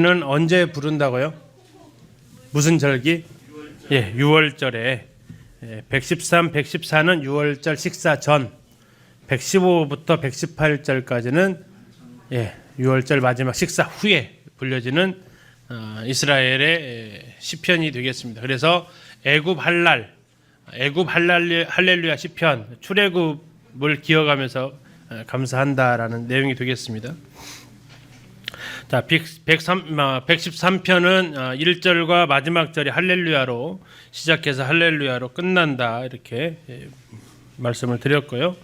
는 언제 부른다고요? 무슨 절기? 예, 6월절에. 113, 114는 6월절 식사 전, 115부터 118절까지는 6월절 마지막 식사 후에 불려지는 이스라엘의 시편이 되겠습니다. 그래서 애굽 할렐루야 시편, 출애굽을 기억하면서 감사한다라는 내용이 되겠습니다. 자, 113편은 1절과 마지막 절이 할렐루야로 시작해서 할렐루야로 끝난다, 이렇게 말씀을 드렸고요.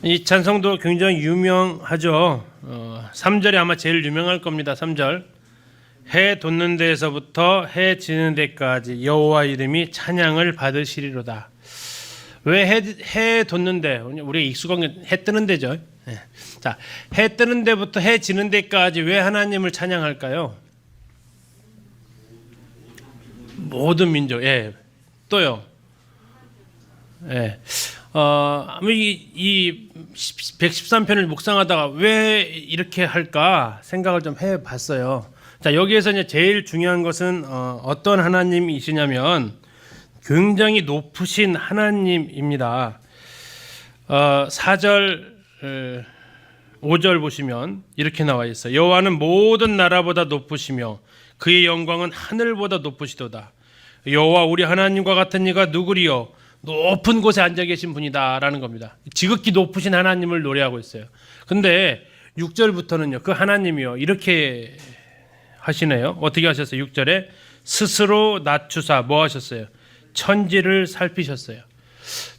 이 찬송도 굉장히 유명하죠. 3절이 아마 제일 유명할 겁니다. 3절. 해 돋는 데에서부터 해 지는 데까지 여호와 이름이 찬양을 받으시리로다. 왜 해 돋는데? 우리가 익숙한 게 해 뜨는 데죠. 자, 해 뜨는 데부터 해 지는 데까지 왜 하나님을 찬양할까요? 모든 민족. 또요. 이 113편을 묵상하다가 왜 이렇게 할까 생각을 좀 해봤어요. 자, 여기에서 이제 제일 중요한 것은 어떤 하나님이시냐면 굉장히 높으신 하나님입니다. 4절 5절 보시면 이렇게 나와 있어요. 여호와는 모든 나라보다 높으시며 그의 영광은 하늘보다 높으시도다. 여호와 우리 하나님과 같은 이가 누구리요? 높은 곳에 앉아 계신 분이다 라는 겁니다. 지극히 높으신 하나님을 노래하고 있어요. 근데 6절부터는요, 그 하나님이요 이렇게 하시네요. 어떻게 하셨어요? 6절에 스스로 낮추사 뭐 하셨어요? 천지를 살피셨어요.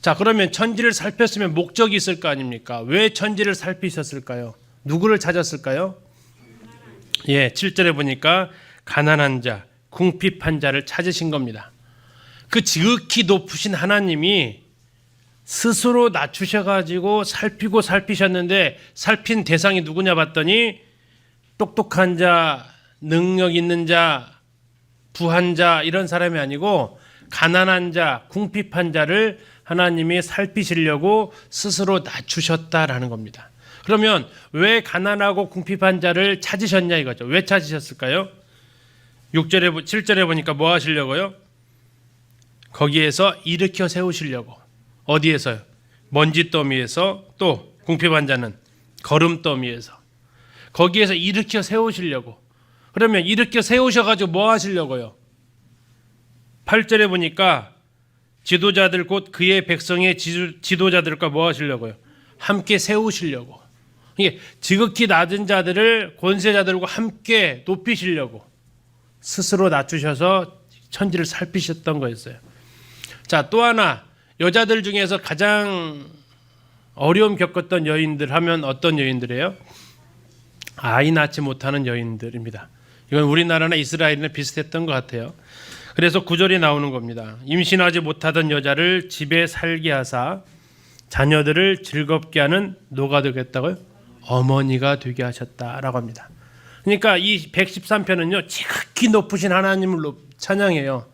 자, 그러면 천지를 살폈으면 목적이 있을 거 아닙니까? 왜 천지를 살피셨을까요? 누구를 찾았을까요? 7절에 보니까 가난한 자, 궁핍한 자를 찾으신 겁니다. 그 지극히 높으신 하나님이 스스로 낮추셔가지고 살피셨는데 살핀 대상이 누구냐 봤더니 똑똑한 자, 능력 있는 자, 부한 자 이런 사람이 아니고 가난한 자, 궁핍한 자를 하나님이 살피시려고 스스로 낮추셨다라는 겁니다. 그러면 왜 가난하고 궁핍한 자를 찾으셨냐 이거죠. 왜 찾으셨을까요? 6절에 7절에 보니까 뭐 하시려고요? 거기에서 일으켜 세우시려고. 어디에서요? 먼지더미에서, 또 궁핍한 자는 거름더미에서. 거기에서 일으켜 세우시려고. 그러면 일으켜 세우셔가지고 뭐 하시려고요? 8절에 보니까 지도자들 곧 그의 백성의 지도자들과 뭐 하시려고요? 함께 세우시려고. 이게 지극히 낮은 자들을 권세자들과 함께 높이시려고 스스로 낮추셔서 천지를 살피셨던 거였어요. 자, 또 하나, 여자들 중에서 가장 어려움 겪었던 여인들 하면 어떤 여인들이에요? 아이 낳지 못하는 여인들입니다. 이건 우리나라나 이스라엘이나 비슷했던 것 같아요. 그래서 9절이 나오는 겁니다. 임신하지 못하던 여자를 집에 살게 하사 자녀들을 즐겁게 하는 노가 되겠다고요? 어머니가 되게 하셨다라고 합니다. 그러니까 이 113편은요 지극히 높으신 하나님을 찬양해요.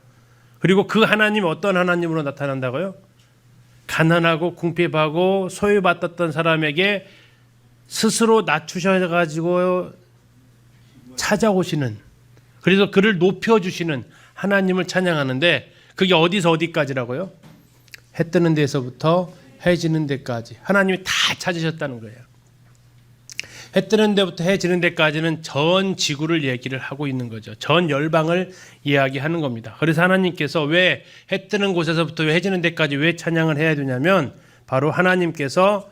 그리고 그 하나님이 어떤 하나님으로 나타난다고요? 가난하고 궁핍하고 소유받았던 사람에게 스스로 낮추셔가지고 찾아오시는, 그래서 그를 높여주시는 하나님을 찬양하는데, 그게 어디서 어디까지라고요? 해 뜨는 데서부터 해 지는 데까지 하나님이 다 찾으셨다는 거예요. 해 뜨는 데부터 해 지는 데까지는 전 지구를 얘기를 하고 있는 거죠. 전 열방을 이야기하는 겁니다. 그래서 하나님께서 왜 해 뜨는 곳에서부터 해 지는 데까지 왜 찬양을 해야 되냐면, 바로 하나님께서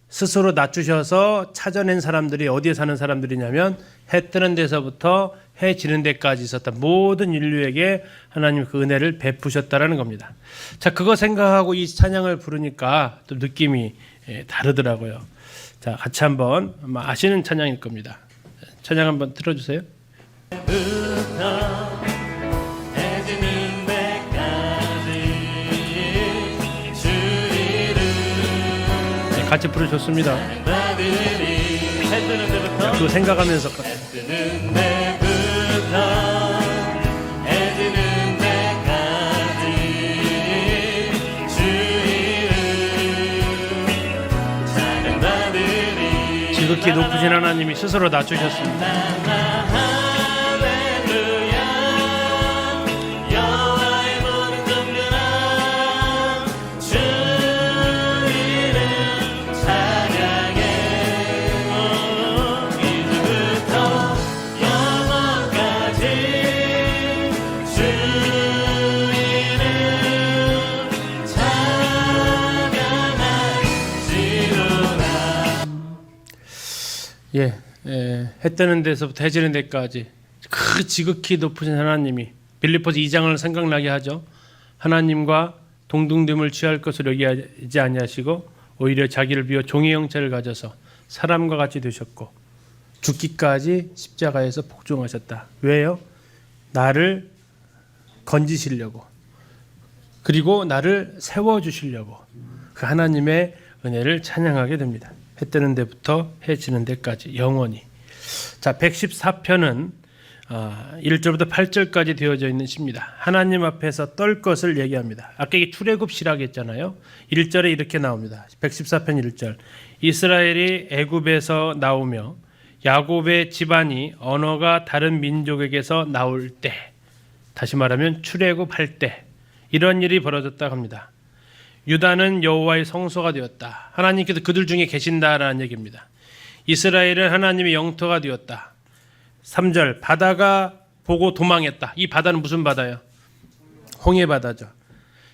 스스로 낮추셔서 찾아낸 사람들이 어디에 사는 사람들이냐면 해 뜨는 데서부터 해 지는 데까지 있었던 모든 인류에게 하나님 그 은혜를 베푸셨다라는 겁니다. 자, 그거 생각하고 이 찬양을 부르니까 또 느낌이 다르더라고요. 자, 같이 한번 아마 아시는 찬양일 겁니다. 찬양 한번 틀어주세요. 같이 부르셨습니다. 그거 생각하면서 지극히 높으신 하나님이 스스로 낮추셨습니다. 해 뜨는 데서부터 해 지는 데까지 그 지극히 높으신 하나님이 빌립보서 2장을 생각나게 하죠. 하나님과 동등됨을 취할 것을 여기지 아니하시고 오히려 자기를 비워 종의 형체를 가져서 사람과 같이 되셨고 죽기까지 십자가에서 복종하셨다. 왜요? 나를 건지시려고, 그리고 나를 세워주시려고. 그 하나님의 은혜를 찬양하게 됩니다. 해 뜨는 데부터 해 지는 데까지 영원히. 자, 114편은 1절부터 8절까지 되어져 있는 시입니다. 하나님 앞에서 떨 것을 얘기합니다. 아까 이게 출애굽 시라고 했잖아요. 1절에 이렇게 나옵니다. 114편 1절. 이스라엘이 애굽에서 나오며 야곱의 집안이 언어가 다른 민족에게서 나올 때, 다시 말하면 출애굽할 때 이런 일이 벌어졌다고 합니다. 유다는 여호와의 성소가 되었다. 하나님께서 그들 중에 계신다라는 얘기입니다. 이스라엘은 하나님의 영토가 되었다. 3절, 바다가 보고 도망했다. 이 바다는 무슨 바다예요? 홍해 바다죠.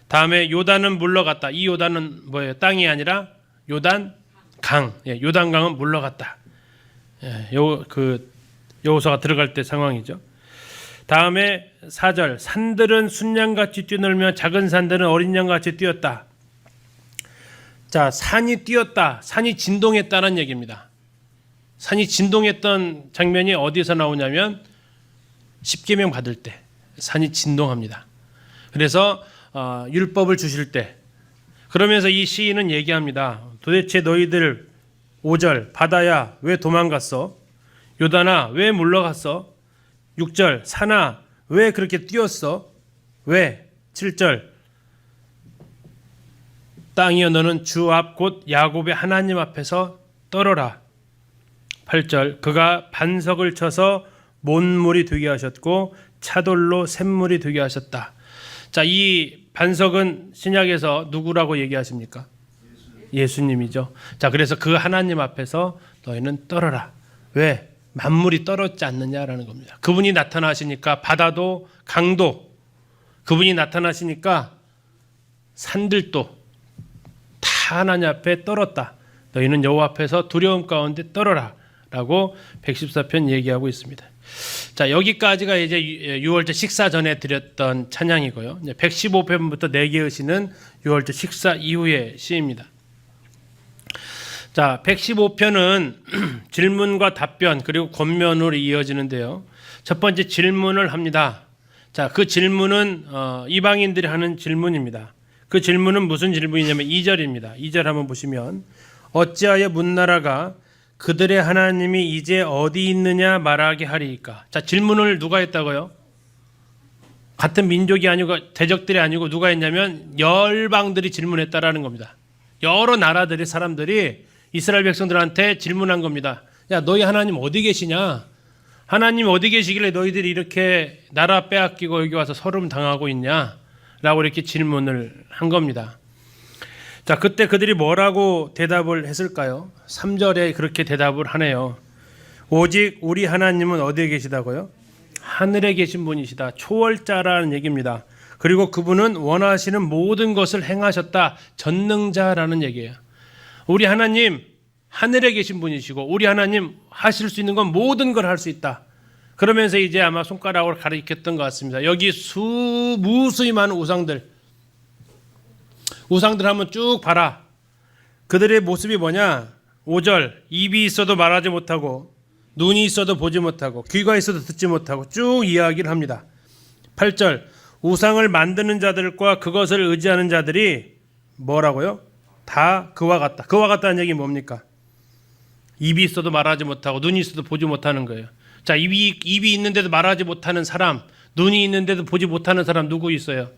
다음에 요단은 물러갔다. 이 요단은 뭐예요? 땅이 아니라 요단 강. 요단강은 물러갔다. 여호수아가 들어갈 때 상황이죠. 다음에 4절, 산들은 순양같이 뛰놀며 작은 산들은 어린 양같이 뛰었다. 자, 산이 뛰었다, 산이 진동했다는 얘기입니다. 산이 진동했던 장면이 어디서 나오냐면 십계명 받을 때 산이 진동합니다. 그래서 율법을 주실 때, 그러면서 이 시인은 얘기합니다. 도대체 너희들 5절, 바다야 왜 도망갔어? 요단아 왜 물러갔어? 6절, 산아 왜 그렇게 뛰었어? 왜? 7절, 땅이여 너는 주 앞 곧 야곱의 하나님 앞에서 떨어라. 8절, 그가 반석을 쳐서 못물이 되게 하셨고 차돌로 샘물이 되게 하셨다. 자, 이 반석은 신약에서 누구라고 얘기하십니까? 예수님이죠. 자, 그래서 그 하나님 앞에서 너희는 떨어라. 왜? 만물이 떨어지지 않느냐라는 겁니다. 그분이 나타나시니까 바다도 강도, 그분이 나타나시니까 산들도 다 하나님 앞에 떨었다. 너희는 여호와 앞에서 두려움 가운데 떨어라 라고 114편 얘기하고 있습니다. 자, 여기까지가 이제 6월절 식사 전에 드렸던 찬양이고요. 115편부터 4개의 시는 6월절 식사 이후의 시입니다. 자, 115편은 질문과 답변 그리고 권면으로 이어지는데요. 첫 번째 질문을 합니다. 자, 그 질문은 이방인들이 하는 질문입니다. 그 질문은 무슨 질문이냐면 2절입니다. 2절 한번 보시면, 어찌하여 문나라가 그들의 하나님이 이제 어디 있느냐 말하게 하리이까. 자, 질문을 누가 했다고요? 같은 민족이 아니고 대적들이 아니고 누가 했냐면 열방들이 질문했다라는 겁니다. 여러 나라들의 사람들이 이스라엘 백성들한테 질문한 겁니다. 야, 너희 하나님 어디 계시냐? 하나님 어디 계시길래 너희들이 이렇게 나라 빼앗기고 여기 와서 서름 당하고 있냐? 라고 이렇게 질문을 한 겁니다. 자, 그때 그들이 뭐라고 대답을 했을까요? 3절에 그렇게 대답을 하네요. 오직 우리 하나님은 어디에 계시다고요? 하늘에 계신 분이시다. 초월자라는 얘기입니다. 그리고 그분은 원하시는 모든 것을 행하셨다. 전능자라는 얘기예요. 우리 하나님 하늘에 계신 분이시고 우리 하나님 하실 수 있는 건 모든 걸 할 수 있다. 그러면서 이제 아마 손가락으로 가리켰던 것 같습니다. 여기 무수히 많은 우상들 한번 쭉 봐라. 그들의 모습이 뭐냐? 5절, 입이 있어도 말하지 못하고 눈이 있어도 보지 못하고 귀가 있어도 듣지 못하고 쭉 이야기를 합니다. 8절, 우상을 만드는 자들과 그것을 의지하는 자들이 뭐라고요? 다 그와 같다. 그와 같다는 얘기 뭡니까? 입이 있어도 말하지 못하고 눈이 있어도 보지 못하는 거예요. 자, 입이 있는데도 말하지 못하는 사람, 눈이 있는데도 보지 못하는 사람 누구 있어요?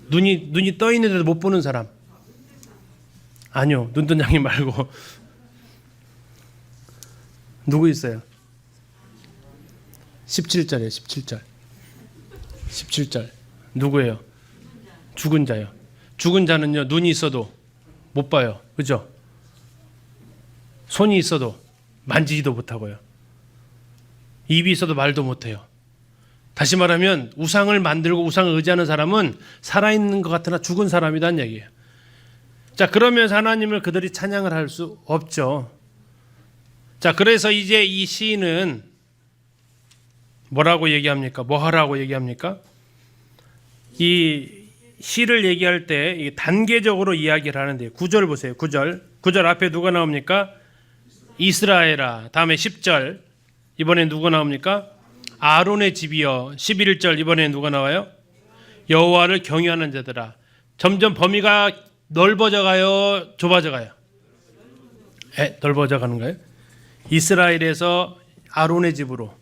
눈이 떠 있는데도 못 보는 사람. 아니요, 눈동장이 말고 누구 있어요? 17절이에요. 17절. 17절. 누구예요? 죽은 자요. 죽은 자는요, 눈이 있어도 못 봐요. 그죠? 손이 있어도 만지지도 못하고요. 입이 있어도 말도 못해요. 다시 말하면 우상을 만들고 우상을 의지하는 사람은 살아있는 것 같으나 죽은 사람이란 얘기예요. 자, 그러면서 하나님을 그들이 찬양을 할 수 없죠. 자, 그래서 이제 이 시인은 뭐라고 얘기합니까? 뭐 하라고 얘기합니까? 이 시를 얘기할 때 단계적으로 이야기를 하는데요. 9절 보세요. 9절 앞에 누가 나옵니까? 이스라엘아. 다음에 10절 이번에 누가 나옵니까? 아론의 집이여. 11절 이번에 누가 나와요? 여호와를 경외하는 자들아. 점점 범위가 넓어져 가요? 좁아져 가요? 넓어져 가는 거예요? 이스라엘에서 아론의 집으로,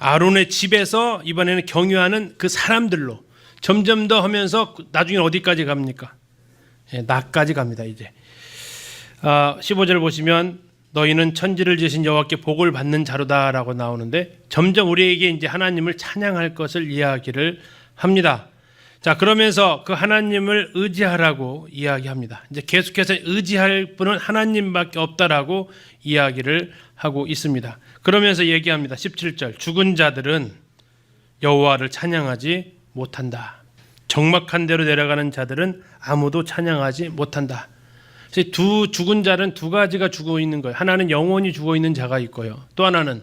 아론의 집에서 이번에는 경유하는 그 사람들로 점점 더 하면서 나중에 어디까지 갑니까? 나까지 갑니다. 이제 15절 보시면 너희는 천지를 지으신 여호와께 복을 받는 자로다라고 나오는데 점점 우리에게 이제 하나님을 찬양할 것을 이야기를 합니다. 자, 그러면서 그 하나님을 의지하라고 이야기합니다. 이제 계속해서 의지할 분은 하나님밖에 없다라고 이야기를 하고 있습니다. 그러면서 얘기합니다. 17절 죽은 자들은 여호와를 찬양하지 못한다. 적막한 데로 내려가는 자들은 아무도 찬양하지 못한다. 두 죽은 자는 두 가지가 죽어 있는 거예요. 하나는 영혼이 죽어 있는 자가 있고요. 또 하나는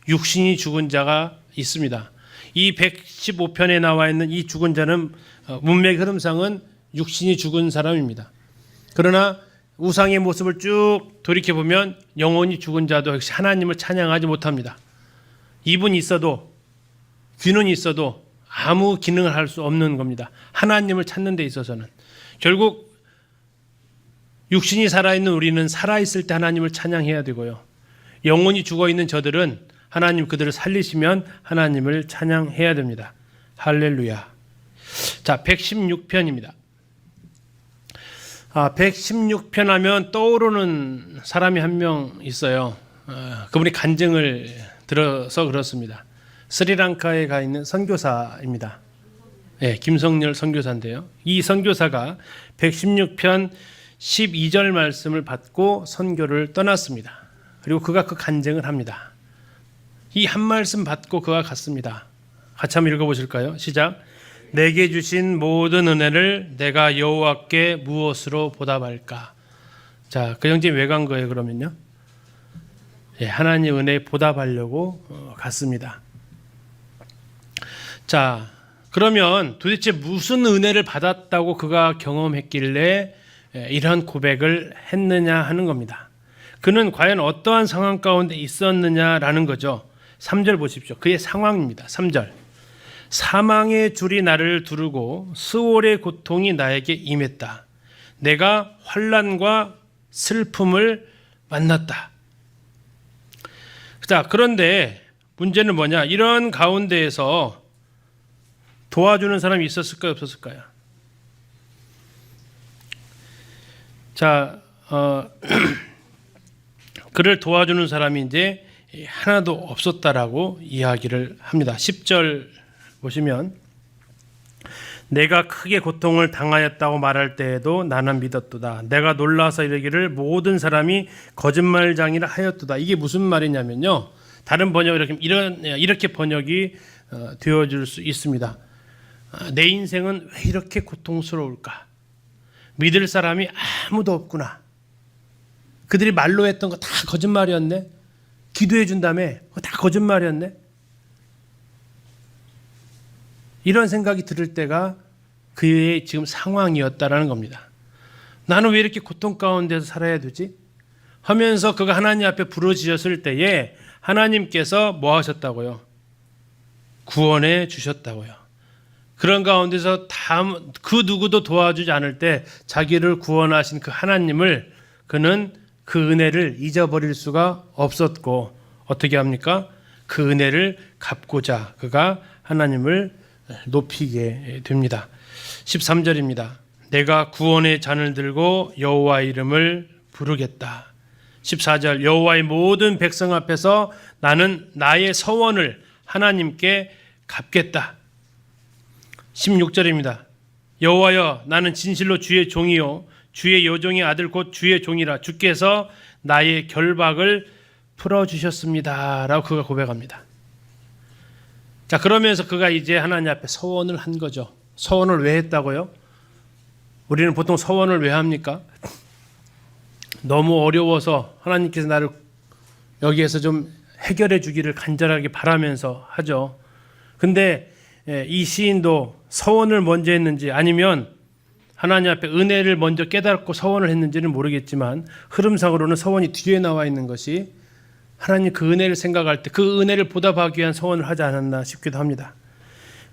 육신이 죽은 자가 있습니다. 이 115편에 나와 있는 이 죽은 자는 문맥 흐름상은 육신이 죽은 사람입니다. 그러나 우상의 모습을 쭉 돌이켜보면 영혼이 죽은 자도 역시 하나님을 찬양하지 못합니다. 입은 있어도 귀는 있어도 아무 기능을 할 수 없는 겁니다. 하나님을 찾는 데 있어서는. 결국 육신이 살아있는 우리는 살아있을 때 하나님을 찬양해야 되고요. 영혼이 죽어있는 저들은 하나님 그들을 살리시면 하나님을 찬양해야 됩니다. 할렐루야. 자, 116편입니다. 116편 하면 떠오르는 사람이 한 명 있어요. 그분이 간증을 들어서 그렇습니다. 스리랑카에 가 있는 선교사입니다. 김성렬 선교사인데요. 이 선교사가 116편 12절 말씀을 받고 선교를 떠났습니다. 그리고 그가 그 간증을 합니다. 이 한 말씀 받고 그가 갔습니다. 같이 한번 읽어보실까요? 시작. 내게 주신 모든 은혜를 내가 여호와께 무엇으로 보답할까? 자, 그 형제 왜 간 거예요 그러면요? 하나님 은혜에 보답하려고 갔습니다. 자, 그러면 도대체 무슨 은혜를 받았다고 그가 경험했길래 이런 고백을 했느냐 하는 겁니다. 그는 과연 어떠한 상황 가운데 있었느냐라는 거죠. 3절 보십시오. 그의 상황입니다. 3절. 사망의 줄이 나를 두르고 스올의 고통이 나에게 임했다. 내가 환난과 슬픔을 만났다. 자, 그런데 문제는 뭐냐? 이런 가운데에서 도와주는 사람이 있었을까요? 없었을까요? 자, 그를 도와주는 사람이 이제 하나도 없었다라고 이야기를 합니다. 10절 보시면 내가 크게 고통을 당하였다고 말할 때에도 나는 믿었도다. 내가 놀라서 이르기를 모든 사람이 거짓말장이라 하였도다. 이게 무슨 말이냐면요. 다른 번역이 이렇게 번역이 되어질 수 있습니다. 내 인생은 왜 이렇게 고통스러울까? 믿을 사람이 아무도 없구나. 그들이 말로 했던 거 다 거짓말이었네. 기도해 준 다음에 다 거짓말이었네. 이런 생각이 들을 때가 그의 지금 상황이었다라는 겁니다. 나는 왜 이렇게 고통 가운데서 살아야 되지? 하면서 그가 하나님 앞에 부르짖었을 때에 하나님께서 뭐 하셨다고요? 구원해 주셨다고요. 그런 가운데서 그 누구도 도와주지 않을 때 자기를 구원하신 그 하나님을 그는 그 은혜를 잊어버릴 수가 없었고 어떻게 합니까? 그 은혜를 갚고자 그가 하나님을 높이게 됩니다. 13절입니다. 내가 구원의 잔을 들고 여호와 이름을 부르겠다. 14절 여호와의 모든 백성 앞에서 나는 나의 서원을 하나님께 갚겠다. 16절입니다. 여호와여 나는 진실로 주의 종이요 주의 여종의 아들 곧 주의 종이라 주께서 나의 결박을 풀어주셨습니다 라고 그가 고백합니다. 자, 그러면서 그가 이제 하나님 앞에 서원을 한 거죠. 서원을 왜 했다고요? 우리는 보통 서원을 왜 합니까? 너무 어려워서 하나님께서 나를 여기에서 좀 해결해 주기를 간절하게 바라면서 하죠. 근데 이 시인도 서원을 먼저 했는지 아니면 하나님 앞에 은혜를 먼저 깨닫고 서원을 했는지는 모르겠지만 흐름상으로는 서원이 뒤에 나와 있는 것이 하나님 그 은혜를 생각할 때 그 은혜를 보답하기 위한 서원을 하지 않았나 싶기도 합니다.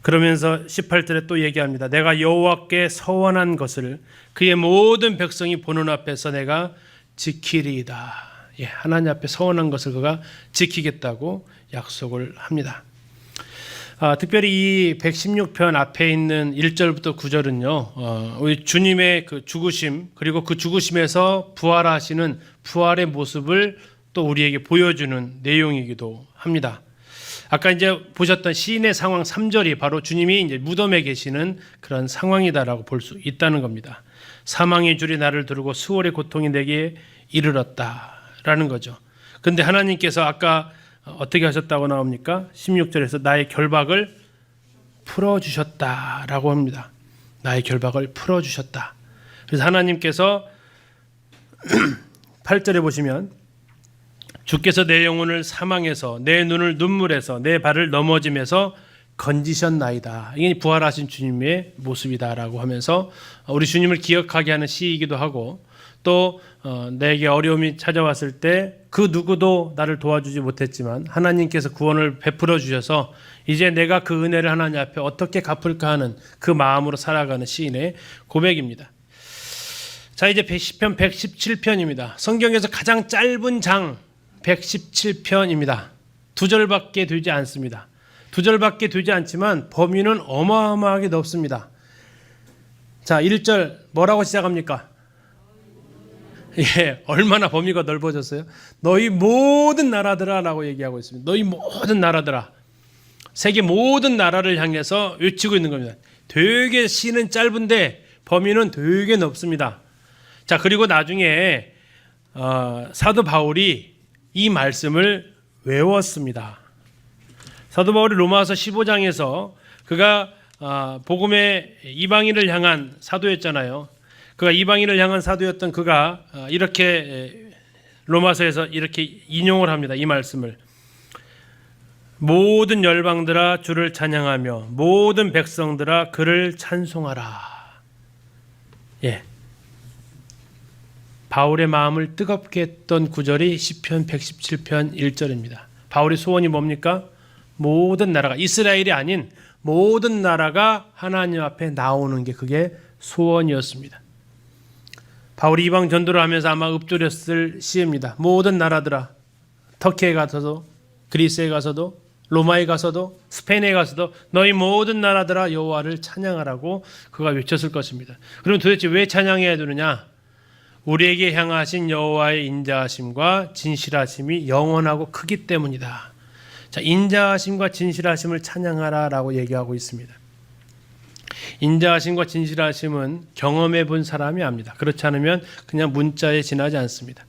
그러면서 18절에 또 얘기합니다. 내가 여호와께 서원한 것을 그의 모든 백성이 보는 앞에서 내가 지키리이다. 예, 하나님 앞에 서원한 것을 그가 지키겠다고 약속을 합니다. 특별히 이 116편 앞에 있는 1절부터 9절은요. 우리 주님의 그 죽으심 그리고 그 죽으심에서 부활하시는 부활의 모습을 또 우리에게 보여주는 내용이기도 합니다. 아까 이제 보셨던 시인의 상황 3절이 바로 주님이 이제 무덤에 계시는 그런 상황이다라고 볼 수 있다는 겁니다. 사망의 줄이 나를 두르고 수월의 고통이 내게 이르렀다라는 거죠. 근데 하나님께서 아까 어떻게 하셨다고 나옵니까? 16절에서 나의 결박을 풀어주셨다라고 합니다. 나의 결박을 풀어주셨다. 그래서 하나님께서 8절에 보시면 주께서 내 영혼을 사망에서 내 눈을 눈물에서 내 발을 넘어짐에서 건지셨나이다. 이게 부활하신 주님의 모습이다라고 하면서 우리 주님을 기억하게 하는 시이기도 하고 또 내게 어려움이 찾아왔을 때 그 누구도 나를 도와주지 못했지만 하나님께서 구원을 베풀어 주셔서 이제 내가 그 은혜를 하나님 앞에 어떻게 갚을까 하는 그 마음으로 살아가는 시인의 고백입니다. 자, 이제 110편 117편입니다. 성경에서 가장 짧은 장 117편입니다. 2절밖에 되지 않습니다. 2절밖에 되지 않지만 범위는 어마어마하게 넓습니다. 자, 1절 뭐라고 시작합니까? 예, 얼마나 범위가 넓어졌어요? 너희 모든 나라들아 라고 얘기하고 있습니다. 너희 모든 나라들아. 세계 모든 나라를 향해서 외치고 있는 겁니다. 되게 시는 짧은데 범위는 되게 넓습니다. 자, 그리고 나중에 사도 바울이 이 말씀을 외웠습니다. 사도 바울이 로마서 15장에서 그가 복음의 이방인을 향한 사도였잖아요. 그가 이방인을 향한 사도였던 그가 이렇게 로마서에서 이렇게 인용을 합니다. 이 말씀을 모든 열방들아 주를 찬양하며 모든 백성들아 그를 찬송하라. 예, 바울의 마음을 뜨겁게 했던 구절이 시편 117편 1절입니다. 바울의 소원이 뭡니까? 모든 나라가 이스라엘이 아닌 모든 나라가 하나님 앞에 나오는 게 그게 소원이었습니다. 바울이 이방 전도를 하면서 아마 읊조렸을 시입니다. 모든 나라들아, 터키에 가서도 그리스에 가서도 로마에 가서도 스페인에 가서도 너희 모든 나라들아 여호와를 찬양하라고 그가 외쳤을 것입니다. 그럼 도대체 왜 찬양해야 되느냐? 우리에게 향하신 여호와의 인자하심과 진실하심이 영원하고 크기 때문이다. 자, 인자하심과 진실하심을 찬양하라라고 얘기하고 있습니다. 인자하심과 진실하심은 경험해 본 사람이 압니다. 그렇지 않으면 그냥 문자에 지나지 않습니다.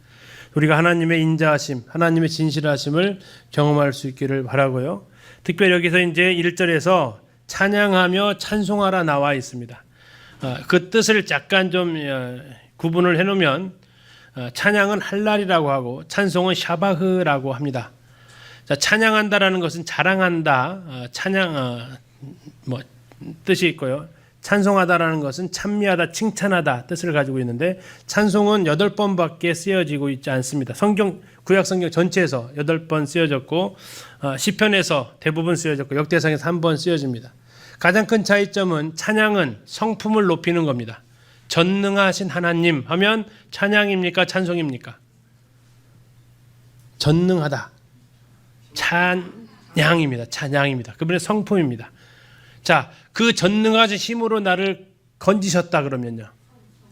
우리가 하나님의 인자하심, 하나님의 진실하심을 경험할 수 있기를 바라고요. 특별히 여기서 이제 1절에서 찬양하며 찬송하라 나와 있습니다. 그 뜻을 약간 좀 구분을 해놓으면 찬양은 할랄이라고 하고 찬송은 샤바흐라고 합니다. 자, 찬양한다라는 것은 자랑한다, 뜻이 있고요. 찬송하다라는 것은 찬미하다, 칭찬하다 뜻을 가지고 있는데 찬송은 8번밖에 쓰여지고 있지 않습니다. 구약 성경 전체에서 8번 쓰여졌고 시편에서 대부분 쓰여졌고 역대상에서 1번 쓰여집니다. 가장 큰 차이점은 찬양은 성품을 높이는 겁니다. 전능하신 하나님 하면 찬양입니까? 찬송입니까? 전능하다. 찬양입니다. 찬양입니다. 그분의 성품입니다. 자, 그 전능하신 힘으로 나를 건지셨다 그러면요.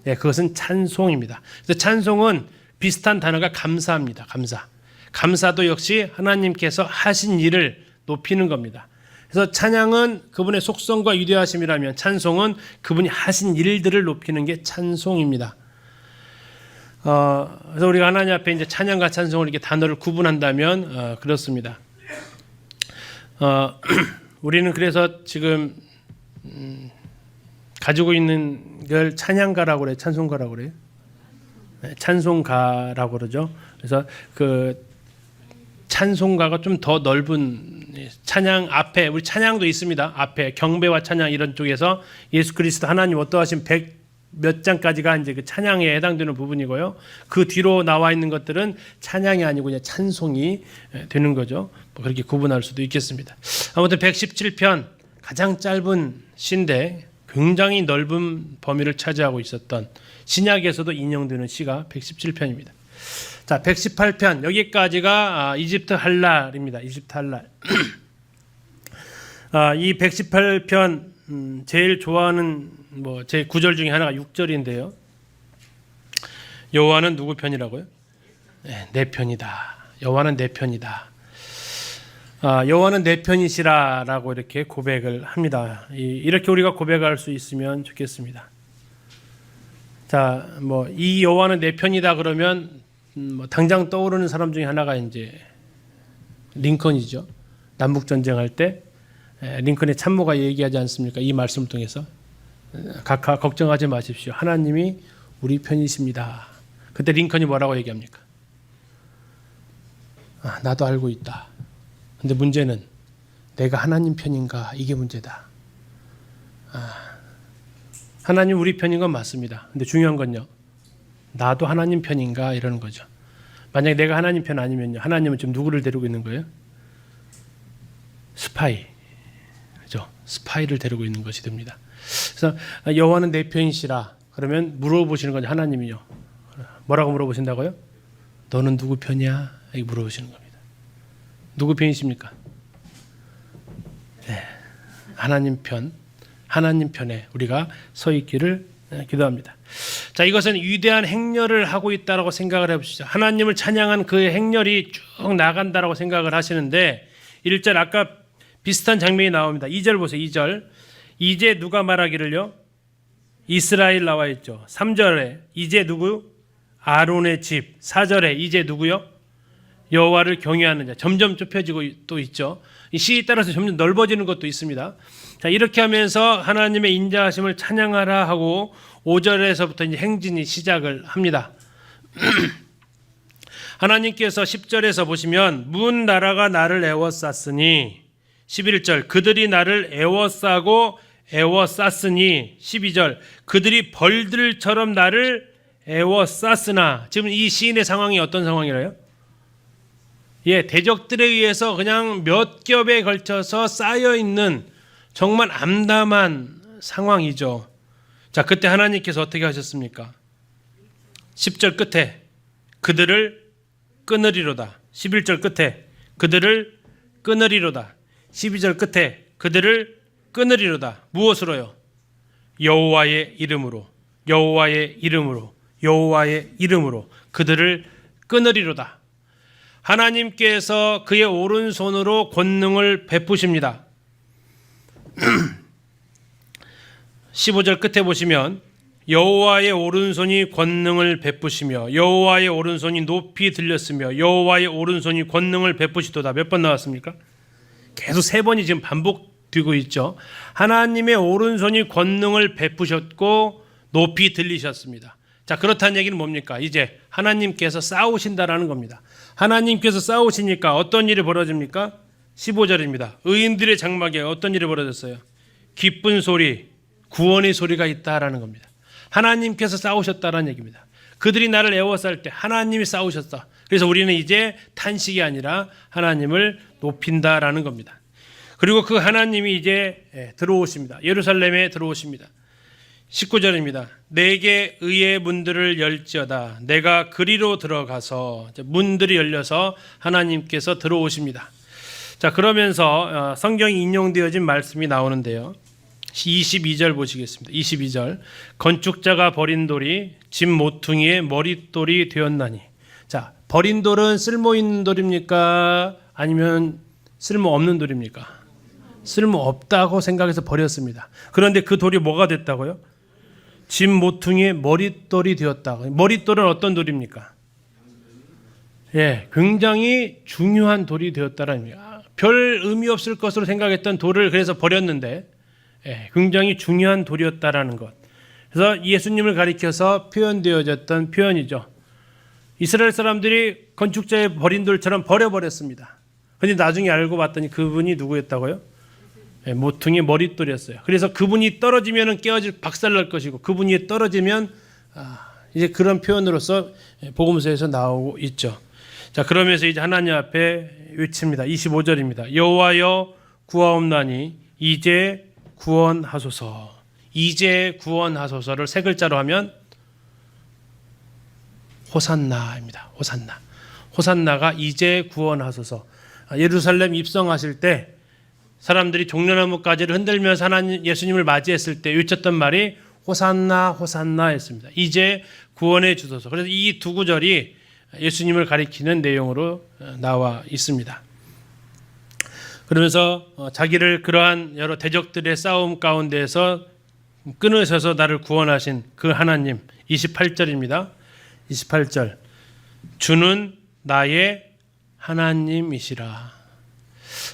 예, 그것은 찬송입니다. 그래서 찬송은 비슷한 단어가 감사입니다. 감사. 감사도 역시 하나님께서 하신 일을 높이는 겁니다. 그래서 찬양은 그분의 속성과 위대하심이라면 찬송은 그분이 하신 일들을 높이는 게 찬송입니다. 그래서 우리가 하나님 앞에 이제 찬양과 찬송을 이렇게 단어를 구분한다면 그렇습니다. 우리는 그래서 지금 가지고 있는 걸 찬양가라고 그래요, 찬송가라고 그래요. 네, 찬송가라고 그러죠. 그래서 그 찬송가가 좀 더 넓은 찬양 앞에 우리 찬양도 있습니다. 앞에 경배와 찬양 이런 쪽에서 예수 그리스도 하나님 어떠하신 몇 장까지가 이제 그 찬양에 해당되는 부분이고요. 그 뒤로 나와 있는 것들은 찬양이 아니고 그냥 찬송이 되는 거죠. 뭐 그렇게 구분할 수도 있겠습니다. 아무튼 117편 가장 짧은 시인데 굉장히 넓은 범위를 차지하고 있었던 신약에서도 인용되는 시가 117편입니다. 자, 118편 여기까지가 이집트 할랄입니다. 이집트 할랄. 이 118편 제일 좋아하는 제 구절 중에 하나가 6절인데요. 여호와는 누구 편이라고요? 네, 내 편이다. 여호와는 내 편이다. 여호와는 내 편이시라라고 이렇게 고백을 합니다. 이렇게 우리가 고백할 수 있으면 좋겠습니다. 자, 이 여호와는 내 편이다 그러면 당장 떠오르는 사람 중에 하나가 이제 링컨이죠. 남북 전쟁할 때 링컨의 참모가 얘기하지 않습니까? 이 말씀을 통해서 각하 걱정하지 마십시오. 하나님이 우리 편이십니다. 그때 링컨이 뭐라고 얘기합니까? 나도 알고 있다. 근데 문제는 내가 하나님 편인가? 이게 문제다. 하나님 우리 편인 건 맞습니다. 근데 중요한 건요. 나도 하나님 편인가? 이러는 거죠. 만약에 내가 하나님 편 아니면요. 하나님은 지금 누구를 데리고 있는 거예요? 스파이. 그죠? 스파이를 데리고 있는 것이 됩니다. 그래서 여호와는 내 편이시라. 그러면 물어보시는 거죠. 하나님이요. 뭐라고 물어보신다고요? 너는 누구 편이야? 이렇게 물어보시는 겁니다. 누구 편이십니까? 네. 하나님 편에 우리가 서 있기를 기도합니다. 자, 이것은 위대한 행렬을 하고 있다라고 생각을 해보시죠. 하나님을 찬양한 그 행렬이 쭉 나간다라고 생각을 하시는데 1절 아까 비슷한 장면이 나옵니다. 2절 보세요. 2절 이제 누가 말하기를요? 이스라엘 나와 있죠. 3절에 이제 누구? 아론의 집. 4절에 이제 누구요? 여호와를 경외하는 자. 점점 좁혀지고 또 있죠. 이 시에 따라서 점점 넓어지는 것도 있습니다. 자, 이렇게 하면서 하나님의 인자하심을 찬양하라 하고 5절에서부터 이제 행진이 시작을 합니다. 하나님께서 10절에서 보시면 문 나라가 나를 애워쌌으니 11절 그들이 나를 애워싸고 애워쌌으니 12절 그들이 벌들처럼 나를 애워쌌으나 지금 이 시인의 상황이 어떤 상황이래요? 예, 대적들에 의해서 그냥 몇 겹에 걸쳐서 쌓여 있는 정말 암담한 상황이죠. 자, 그때 하나님께서 어떻게 하셨습니까? 10절 끝에 그들을 끊으리로다. 11절 끝에 그들을 끊으리로다. 12절 끝에 그들을 끊으리로다. 무엇으로요? 여호와의 이름으로, 여호와의 이름으로, 여호와의 이름으로 그들을 끊으리로다. 하나님께서 그의 오른손으로 권능을 베푸십니다. 15절 끝에 보시면 여호와의 오른손이 권능을 베푸시며 여호와의 오른손이 높이 들렸으며 여호와의 오른손이 권능을 베푸시도다. 몇 번 나왔습니까? 계속 3번이 지금 반복되고 있죠. 하나님의 오른손이 권능을 베푸셨고 높이 들리셨습니다. 자, 그렇다는 얘기는 뭡니까? 이제 하나님께서 싸우신다라는 겁니다. 하나님께서 싸우시니까 어떤 일이 벌어집니까? 15절입니다. 의인들의 장막에 어떤 일이 벌어졌어요? 기쁜 소리, 구원의 소리가 있다라는 겁니다. 하나님께서 싸우셨다라는 얘기입니다. 그들이 나를 애워쌀 때 하나님이 싸우셨다. 그래서 우리는 이제 탄식이 아니라 하나님을 높인다라는 겁니다. 그리고 그 하나님이 이제 들어오십니다. 예루살렘에 들어오십니다. 19절입니다. 내게 의의 문들을 열지어다. 내가 그리로 들어가서 문들이 열려서 하나님께서 들어오십니다. 자, 그러면서 성경이 인용되어진 말씀이 나오는데요. 22절 보시겠습니다. 22절. 건축자가 버린 돌이 집 모퉁이의 머릿돌이 되었나니. 자, 버린 돌은 쓸모 있는 돌입니까? 아니면 쓸모 없는 돌입니까? 쓸모 없다고 생각해서 버렸습니다. 그런데 그 돌이 뭐가 됐다고요? 집 모퉁이의 머릿돌이 되었다. 머릿돌은 어떤 돌입니까? 예, 굉장히 중요한 돌이 되었다라는 의미야. 별 의미 없을 것으로 생각했던 돌을 그래서 버렸는데, 예, 굉장히 중요한 돌이었다라는 것. 그래서 예수님을 가리켜서 표현되어졌던 표현이죠. 이스라엘 사람들이 건축자의 버린 돌처럼 버려버렸습니다. 그런데 나중에 알고 봤더니 그분이 누구였다고요? 예, 모퉁이 머릿돌이었어요. 그래서 그분이 떨어지면 깨어질 박살날 것이고 그분이 떨어지면 이제 그런 표현으로서 복음서에서 나오고 있죠. 자, 그러면서 이제 하나님 앞에 외칩니다. 25절입니다. 여호와여 구하옵나니 이제 구원하소서. 이제 구원하소서를 세 글자로 하면 호산나입니다. 호산나. 호산나가 이제 구원하소서. 예루살렘 입성하실 때 사람들이 종려나무 가지를 흔들면서 하나님 예수님을 맞이했을 때 외쳤던 말이 호산나 호산나 했습니다. 이제 구원해 주소서. 그래서 이 두 구절이 예수님을 가리키는 내용으로 나와 있습니다. 그러면서 자기를 그러한 여러 대적들의 싸움 가운데에서 끊으셔서 나를 구원하신 그 하나님. 28절입니다. 28절. 주는 나의 하나님이시라.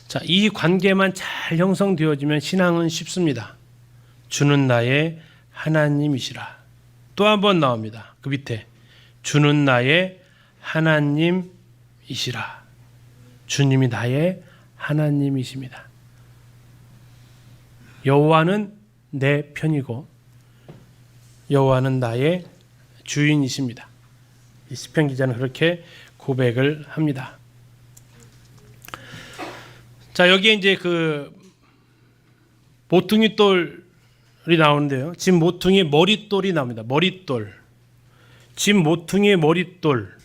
자, 이 관계만 잘 형성되어지면 신앙은 쉽습니다. 주는 나의 하나님이시라. 또 한 번 나옵니다. 그 밑에 주는 나의 하나님이시라. 주님이 나의 하나님이십니다. 여호와는 내 편이고 여호와는 나의 주인이십니다. 이 시편 기자는 그렇게 고백을 합니다. 자, 여기에 이제 그 모퉁이 돌이 나오는데요. 집 모퉁이 머릿돌이 나옵니다. 머릿돌. 집 모퉁이의 머릿돌.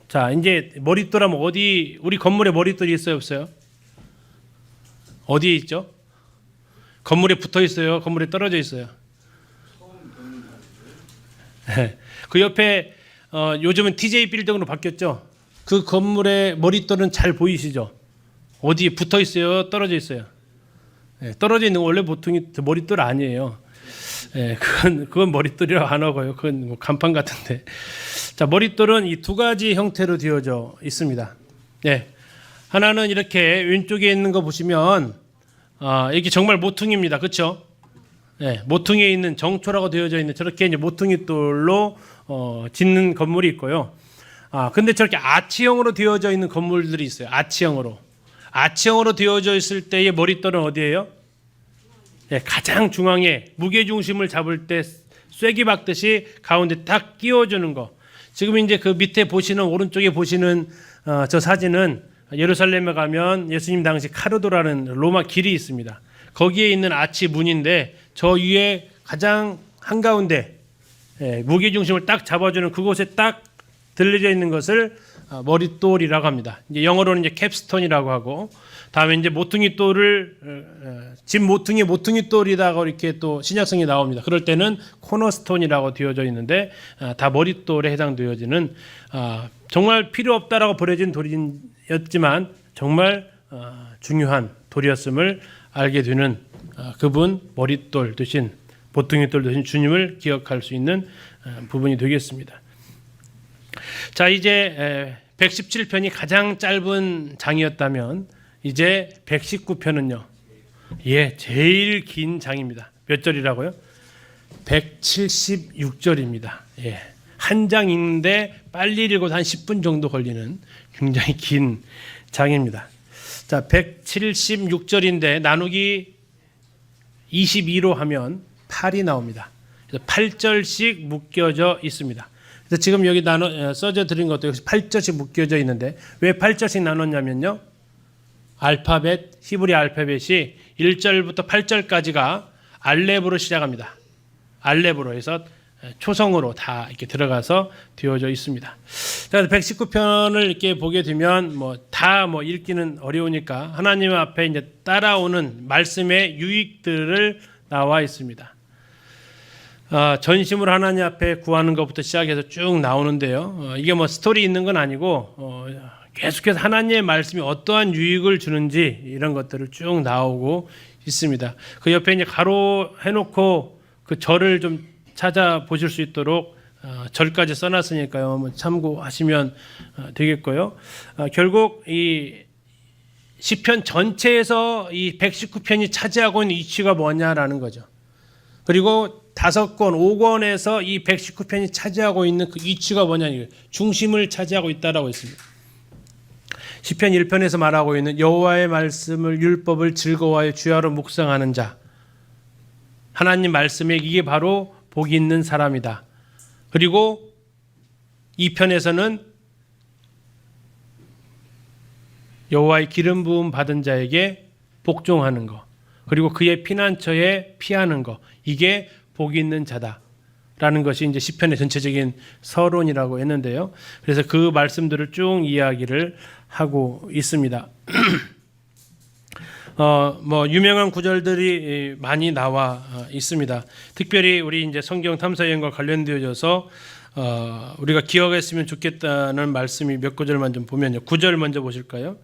자, 이제 머릿돌 하면 어디, 우리 건물에 머릿돌이 있어요, 없어요? 어디에 있죠? 건물에 붙어 있어요? 건물에 떨어져 있어요? 그 옆에 요즘은 TJ 빌딩으로 바뀌었죠? 그 건물의 머릿돌은 잘 보이시죠? 어디에 붙어 있어요? 떨어져 있어요? 네, 떨어져 있는 거 원래 보통이 머릿돌 아니에요. 네, 그건 머릿돌이라고 안 하고요. 그건 뭐 간판 같은데. 자, 머릿돌은 이 두 가지 형태로 되어져 있습니다. 네, 하나는 이렇게 왼쪽에 있는 거 보시면 이게 정말 모퉁이입니다. 그렇죠? 네, 모퉁이에 있는 정초라고 되어져 있는 저렇게 이제 모퉁이 돌로 짓는 건물이 있고요. 근데 저렇게 아치형으로 되어져 있는 건물들이 있어요. 아치형으로 되어져 있을 때의 머릿돌은 어디예요? 네, 가장 중앙에 무게중심을 잡을 때 쐐기 박듯이 가운데 딱 끼워주는 거. 지금 이제 그 밑에 보시는 오른쪽에 보시는 저 사진은 예루살렘에 가면 예수님 당시 카르도라는 로마 길이 있습니다. 거기에 있는 아치 문인데 저 위에 가장 한가운데 무게중심을 딱 잡아주는 그곳에 딱 들려져 있는 것을 머릿돌이라고 합니다. 이제 영어로는 이제 캡스톤이라고 하고, 다음에 이제 모퉁이 돌을 집 모퉁이 돌이다가 이렇게 또 신약성이 나옵니다. 그럴 때는 코너스톤이라고 되어져 있는데 다 머릿돌에 해당되어지는 정말 필요 없다라고 버려진 돌이었지만 정말 중요한 돌이었음을 알게 되는 그분 머릿돌 대신 모퉁이 돌 대신 주님을 기억할 수 있는 부분이 되겠습니다. 자, 이제 117편이 가장 짧은 장이었다면 이제 119편은요. 예, 제일 긴 장입니다. 몇 절이라고요? 176절입니다. 예. 한 장 읽는데 빨리 읽어도 한 10분 정도 걸리는 굉장히 긴 장입니다. 자, 176절인데 나누기 22로 하면 8이 나옵니다. 그래서 8절씩 묶여져 있습니다. 그래서 지금 여기 써져 드린 것도 역시 8절씩 묶여져 있는데 왜 8절씩 나눴냐면요. 알파벳, 히브리 알파벳이 1절부터 8절까지가 알렙으로 시작합니다. 알렙으로 해서 초성으로 다 이렇게 들어가서 되어져 있습니다. 그래서 119편을 이렇게 보게 되면 다 읽기는 어려우니까 하나님 앞에 이제 따라오는 말씀의 유익들을 나와 있습니다. 전심으로 하나님 앞에 구하는 것부터 시작해서 쭉 나오는데요. 이게 뭐 스토리 있는 건 아니고 계속해서 하나님의 말씀이 어떠한 유익을 주는지 이런 것들을 쭉 나오고 있습니다. 그 옆에 이제 가로 해놓고 그 절을 좀 찾아보실 수 있도록 절까지 써놨으니까요. 한번 참고하시면 되겠고요. 결국 이 시편 전체에서 이 119편이 차지하고 있는 이치가 뭐냐라는 거죠. 그리고 5권, 5권에서 이 119편이 차지하고 있는 그 이치가 뭐냐, 중심을 차지하고 있다라고 했습니다. 시편 1편에서 말하고 있는 여호와의 말씀을 율법을 즐거워하여 주야로 묵상하는 자, 하나님 말씀에 이게 바로 복이 있는 사람이다. 그리고 2편에서는 여호와의 기름 부음 받은 자에게 복종하는 것, 그리고 그의 피난처에 피하는 것, 이게 복이 있는 자다라는 것이 이제 시편의 전체적인 서론이라고 했는데요. 그래서 그 말씀들을 쭉 이야기를 하고 있습니다. 뭐 유명한 구절들이 많이 나와 있습니다. 특별히 우리 이제 성경 탐사 여행과 관련되어져서 우리가 기억했으면 좋겠다는 말씀이 몇 구절만 좀 보면요. 9절 먼저 보실까요?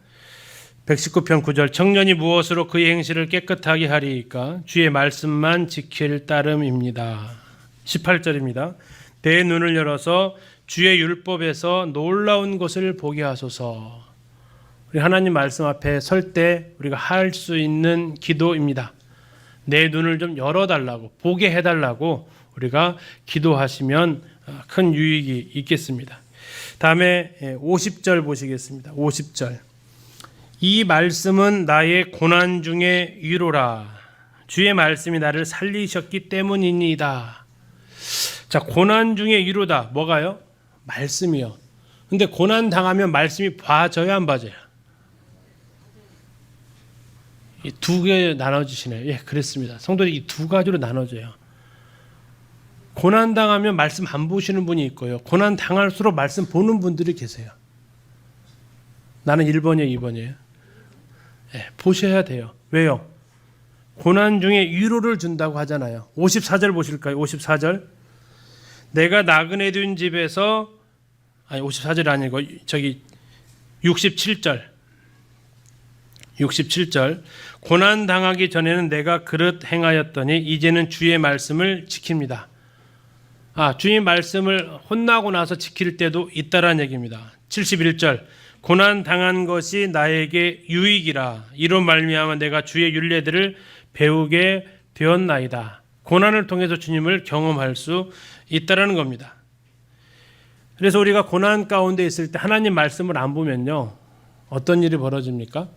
119편 9절 청년이 무엇으로 그의 행실을 깨끗하게 하리이까 주의 말씀만 지킬 따름입니다. 18절입니다. 내 눈을 열어서 주의 율법에서 놀라운 것을 보게 하소서. 우리 하나님 말씀 앞에 설 때 우리가 할 수 있는 기도입니다. 내 눈을 좀 열어달라고, 보게 해달라고 우리가 기도하시면 큰 유익이 있겠습니다. 다음에 50절 보시겠습니다. 50절. 이 말씀은 나의 고난 중에 위로라. 주의 말씀이 나를 살리셨기 때문이니이다. 자, 고난 중에 위로다. 뭐가요? 말씀이요. 근데 고난 당하면 말씀이 봐져야 안 봐져요? 이 두 개 나눠주시네요. 예, 그랬습니다. 성도들이 이 두 가지로 나눠져요. 고난 당하면 말씀 안 보시는 분이 있고요. 고난 당할수록 말씀 보는 분들이 계세요. 나는 1번이에요, 2번이에요? 예, 보셔야 돼요. 왜요? 고난 중에 위로를 준다고 하잖아요. 54절 보실까요? 54절. 내가 나그네 된 집에서, 아니 54절이 아니고 저기 67절. 67절. 고난 당하기 전에는 내가 그릇 행하였더니 이제는 주의 말씀을 지킵니다. 주의 말씀을 혼나고 나서 지킬 때도 있다라는 얘기입니다. 71절. 고난 당한 것이 나에게 유익이라. 이로 말미암아 내가 주의 율례들을 배우게 되었나이다. 고난을 통해서 주님을 경험할 수 있다라는 겁니다. 그래서 우리가 고난 가운데 있을 때 하나님 말씀을 안 보면요, 어떤 일이 벌어집니까?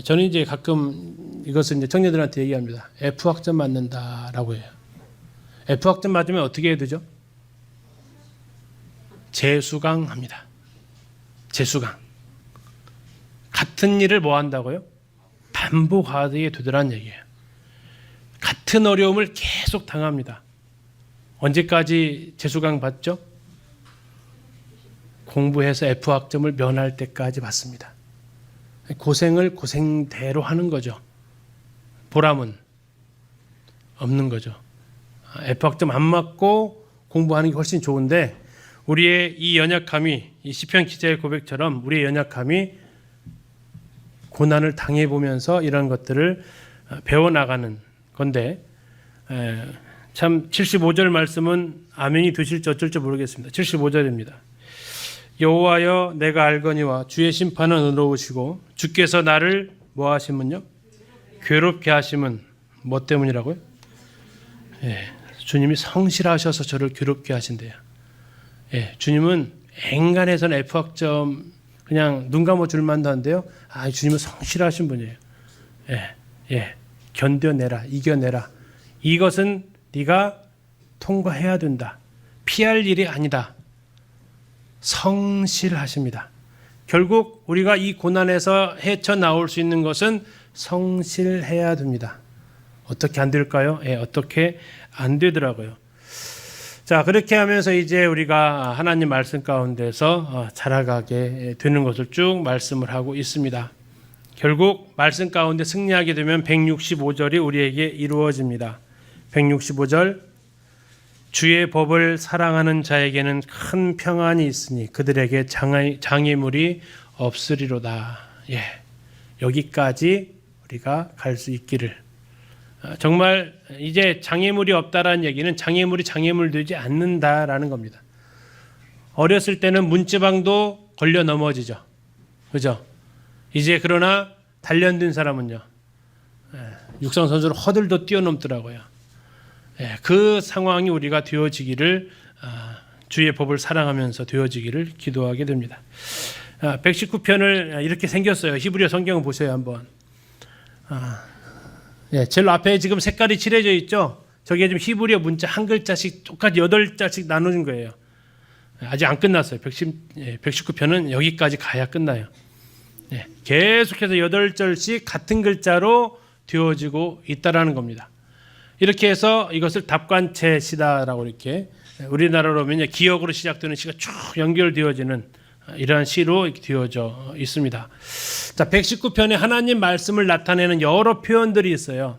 저는 이제 가끔 이것을 이제 청년들한테 얘기합니다. F학점 맞는다라고 해요. F학점 맞으면 어떻게 해야 되죠? 재수강합니다. 재수강. 같은 일을 뭐 한다고요? 반복하게 되더란 얘기예요. 같은 어려움을 계속 당합니다. 언제까지 재수강 받죠? 공부해서 F학점을 면할 때까지 받습니다. 고생을 고생대로 하는 거죠. 보람은 없는 거죠. F학점 안 맞고 공부하는 게 훨씬 좋은데, 우리의 이 연약함이, 이 시편 기자의 고백처럼 우리의 연약함이 고난을 당해보면서 이런 것들을 배워나가는 건데, 참 75절 말씀은 아멘이 되실지 어쩔지 모르겠습니다. 75절입니다. 여호와여 내가 알거니와 주의 심판은 의로우시고 주께서 나를 뭐 하시면요? 괴롭게 하심은 뭐 때문이라고요? 주님이 성실하셔서 저를 괴롭게 하신대요. 주님은 앵간해서는 F학점 그냥 눈 감아 줄 만도 한데요. 주님은 성실하신 분이에요. 견뎌내라, 이겨내라. 이것은 네가 통과해야 된다. 피할 일이 아니다. 성실하십니다. 결국 우리가 이 고난에서 헤쳐나올 수 있는 것은 성실해야 됩니다. 어떻게 안 될까요? 어떻게 안 되더라고요. 자, 그렇게 하면서 이제 우리가 하나님 말씀 가운데서 자라가게 되는 것을 쭉 말씀을 하고 있습니다. 결국 말씀 가운데 승리하게 되면 165절이 우리에게 이루어집니다. 165절 주의 법을 사랑하는 자에게는 큰 평안이 있으니 그들에게 장애물이 없으리로다. 예, 여기까지 우리가 갈 수 있기를. 정말 이제 장애물이 없다라는 얘기는 장애물이 장애물 되지 않는다라는 겁니다. 어렸을 때는 문지방도 걸려 넘어지죠. 그죠? 이제 그러나 단련된 사람은요, 육상 선수를 허들도 뛰어넘더라고요. 그 상황이 우리가 되어지기를, 주의 법을 사랑하면서 되어지기를 기도하게 됩니다. 119편을 이렇게 생겼어요. 히브리어 성경을 보세요 한번. 제일 앞에 지금 색깔이 칠해져 있죠. 저게 지금 히브리어 문자 한 글자씩 똑같이 8자씩 나눠진 거예요. 아직 안 끝났어요. 119편은 여기까지 가야 끝나요. 계속해서 8절씩 같은 글자로 되어지고 있다라는 겁니다. 이렇게 해서 이것을 답관체시다라고 이렇게 우리나라로 하면 기역으로 시작되는 시가 쭉 연결되어지는 이러한 시로 되어져 있습니다. 자, 119편에 하나님 말씀을 나타내는 여러 표현들이 있어요.